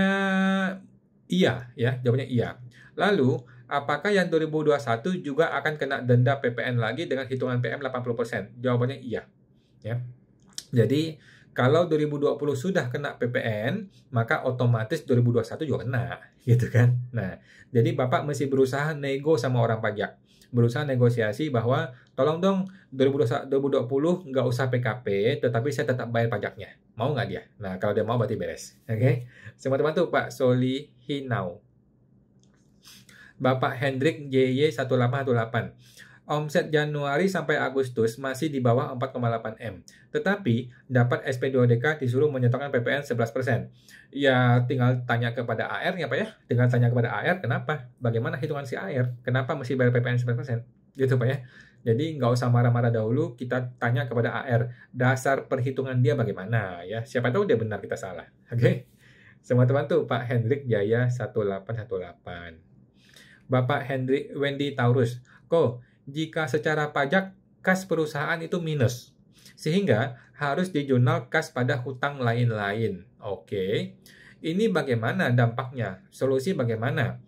iya ya, jawabannya iya. Lalu, apakah yang 2021 juga akan kena denda PPN lagi dengan hitungan PM 80%? Jawabannya iya. Ya. Jadi, kalau 2020 sudah kena PPN, maka otomatis 2021 juga kena, gitu kan. Nah, jadi Bapak mesti berusaha nego sama orang pajak. Berusaha negosiasi bahwa tolong dong 2020 nggak usah PKP, tetapi saya tetap bayar pajaknya. Mau nggak dia? Nah, kalau dia mau berarti beres. Oke? Semua teman tuh Pak Solihinau. Bapak Hendrik JY 1818. Omset Januari sampai Agustus masih di bawah 4,8 M. Tetapi dapat SP2DK disuruh menyertakan PPN 11%. Ya tinggal tanya kepada AR ya Pak ya. Tinggal tanya kepada AR kenapa? Bagaimana hitungan si AR? Kenapa mesti bayar PPN 11%? Gitu Pak ya. Jadi nggak usah marah-marah dahulu, kita tanya kepada AR. Dasar perhitungan dia bagaimana ya. Siapa tahu dia benar, kita salah. Oke? Semua teman tuh Pak Hendrik Jaya 1818. Bapak Hendrik Wendy Taurus. Kok jika secara pajak kas perusahaan itu minus, sehingga harus di jurnal kas pada hutang lain-lain. Oke, ini bagaimana dampaknya? Solusi bagaimana?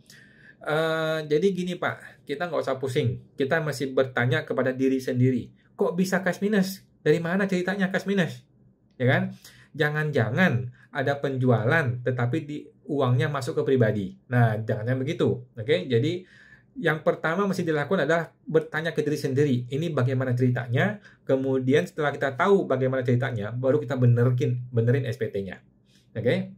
Jadi gini Pak, kita nggak usah pusing. Kita masih bertanya kepada diri sendiri. Kok bisa kas minus? Dari mana ceritanya kas minus? Ya kan? Jangan-jangan ada penjualan, tetapi uangnya masuk ke pribadi. Nah, jangan begitu. Oke, jadi yang pertama mesti dilakukan adalah bertanya ke diri sendiri. Ini bagaimana ceritanya? Kemudian setelah kita tahu bagaimana ceritanya, baru kita benerin SPT-nya. Oke?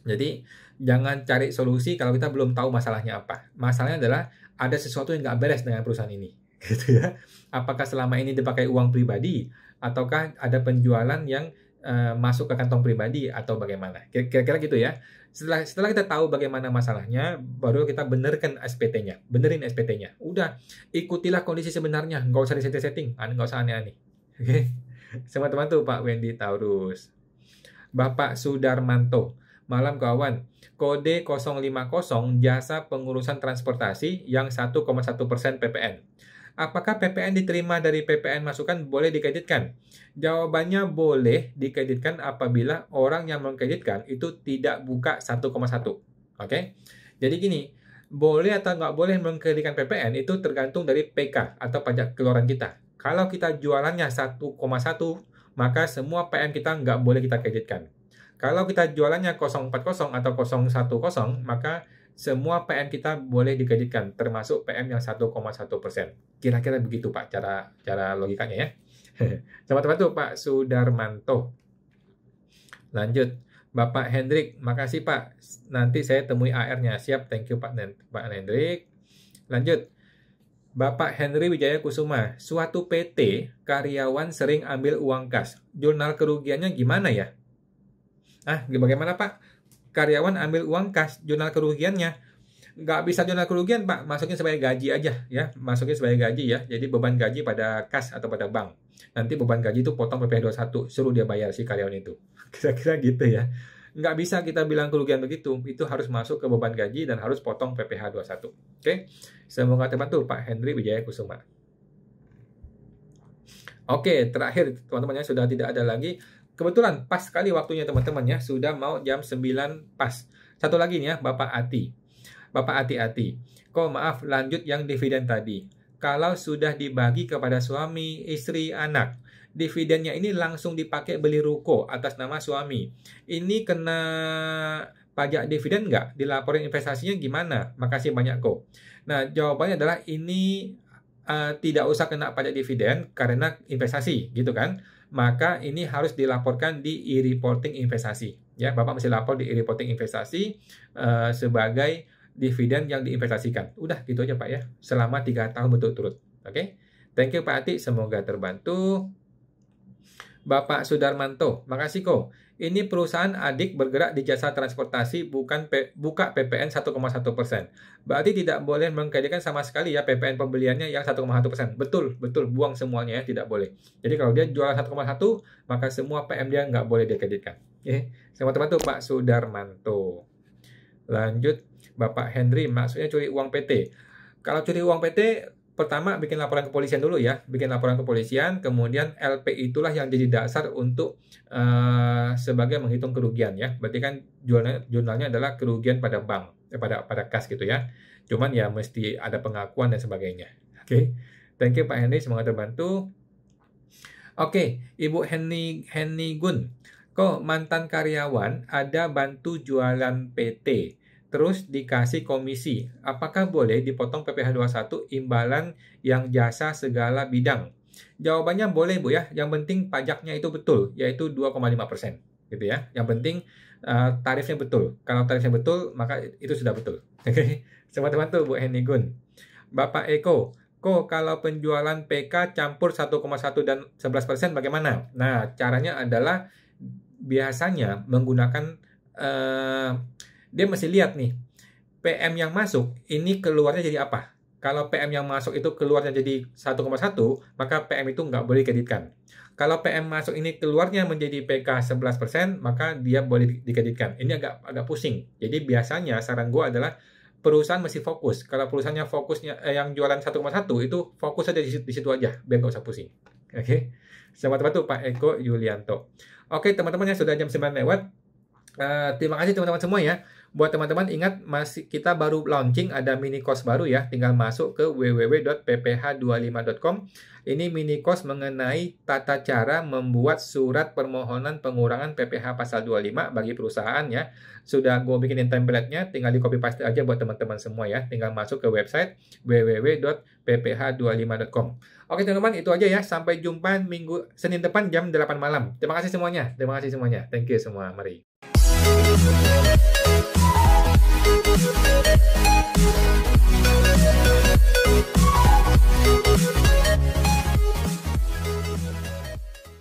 Jadi jangan cari solusi kalau kita belum tahu masalahnya apa. Masalahnya adalah ada sesuatu yang nggak beres dengan perusahaan ini. Gitu ya. Apakah selama ini dipakai uang pribadi? Ataukah ada penjualan yang masuk ke kantong pribadi atau bagaimana? Kira-kira gitu ya. Setelah kita tahu bagaimana masalahnya, baru kita benerin SPT-nya. Udah, ikutilah kondisi sebenarnya, nggak usah disetting-setting, nggak usah aneh-aneh. Oke, sama teman tuh Pak Wendy Taurus. Bapak Sudarmanto, malam kawan. Kode 050 jasa pengurusan transportasi yang 1,1% PPN. Apakah PPN diterima dari PPN masukan boleh dikreditkan? Jawabannya boleh dikreditkan apabila orang yang mengkreditkan itu tidak buka 1,1. Oke? Jadi gini, boleh atau nggak boleh mengkreditkan PPN itu tergantung dari PK atau pajak keluaran kita. Kalau kita jualannya 1,1, maka semua PM kita nggak boleh kita kreditkan. Kalau kita jualannya 040 atau 010, maka semua PM kita boleh dikreditkan, termasuk PM yang 1,1%. Kira-kira begitu Pak, cara logikanya ya. Sama-sama tuh Pak Sudarmanto. Lanjut, Bapak Hendrik, makasih Pak. Nanti saya temui AR-nya. Siap, thank you Pak Hendrik. Lanjut, Bapak Henry Wijaya Kusuma. Suatu PT, karyawan sering ambil uang kas. Jurnal kerugiannya gimana ya? Bagaimana Pak? Karyawan ambil uang kas, jurnal kerugiannya nggak bisa jurnal kerugian Pak, masukin sebagai gaji aja ya, masukin sebagai gaji ya. Jadi beban gaji pada kas atau pada bank, nanti beban gaji itu potong PPh 21, suruh dia bayar si karyawan itu. Kira-kira gitu ya. Nggak bisa kita bilang kerugian begitu. Itu harus masuk ke beban gaji dan harus potong PPh 21. Oke? Semoga terbantu Pak Henry Wijaya Kusuma. Oke, terakhir teman-teman ya, sudah tidak ada lagi. Kebetulan pas sekali waktunya teman-teman ya, sudah mau jam 9 pas. Satu lagi nih ya, Bapak Ati. Bapak Ati-Ati. Kok maaf, lanjut yang dividen tadi. Kalau sudah dibagi kepada suami, istri, anak, dividennya ini langsung dipakai beli ruko atas nama suami. Ini kena pajak dividen nggak? Dilaporin investasinya gimana? Makasih banyak kok. Nah, jawabannya adalah ini tidak usah kena pajak dividen karena investasi, gitu kan? Maka ini harus dilaporkan di e-reporting investasi. Ya, Bapak mesti lapor di e-reporting investasi sebagai dividen yang diinvestasikan. Udah gitu aja Pak ya, selama 3 tahun berturut-turut. Oke? Thank you Pak Ati, semoga terbantu. Bapak Sudarmanto, makasih kok. Ini perusahaan adik bergerak di jasa transportasi, buka PPN 1,1%. Berarti tidak boleh mengkreditkan sama sekali ya PPN pembeliannya yang 1,1%. Betul, buang semuanya ya, tidak boleh. Jadi kalau dia jualan 1,1, maka semua PM dia nggak boleh dikreditkan. Selamat terbantu Pak Sudarmanto. Lanjut, Bapak Henry, maksudnya curi uang PT. Kalau curi uang PT, pertama bikin laporan kepolisian dulu ya, bikin laporan kepolisian, kemudian LP itulah yang jadi dasar untuk sebagai menghitung kerugian ya. Berarti kan jurnalnya adalah kerugian pada bank, pada kas gitu ya. Cuman ya mesti ada pengakuan dan sebagainya. Oke. Thank you Pak Henry, semoga terbantu. Oke, Ibu Henny Gun. Kok mantan karyawan ada bantu jualan PT, terus dikasih komisi. Apakah boleh dipotong PPh 21 imbalan yang jasa segala bidang? Jawabannya boleh Bu ya, yang penting pajaknya itu betul, yaitu 2,5%. Gitu ya. Yang penting tarifnya betul. Kalau tarifnya betul, maka itu sudah betul. Oke. Selamat bantu Bu Henny Gun. Bapak Eko, kok kalau penjualan PK campur 1,1 dan 11% bagaimana? Nah, caranya adalah biasanya menggunakan dia mesti lihat nih PM yang masuk ini keluarnya jadi apa. Kalau PM yang masuk itu keluarnya jadi 1,1, maka PM itu nggak boleh dikreditkan. Kalau PM masuk ini keluarnya menjadi PK 11%, maka dia boleh dikreditkan. Ini agak pusing. Jadi biasanya saran gue adalah perusahaan mesti fokus. Kalau perusahaannya fokusnya yang jualan 1,1 itu fokus aja di situ aja, biar nggak usah pusing. Oke. Selamat bantu Pak Eko Yulianto. Oke teman-teman ya, sudah jam 9 lewat. Terima kasih teman-teman semua ya. Buat teman-teman ingat kita baru launching, ada mini course baru ya. Tinggal masuk ke www.pph25.com. Ini mini course mengenai tata cara membuat surat permohonan pengurangan PPh pasal 25 bagi perusahaan ya. Sudah gue bikinin template-nya, tinggal di copy paste aja buat teman-teman semua ya. Tinggal masuk ke website www.pph25.com. Oke teman-teman, itu aja ya. Sampai jumpa Senin depan jam 8 malam. Terima kasih semuanya. Thank you semua. Mari.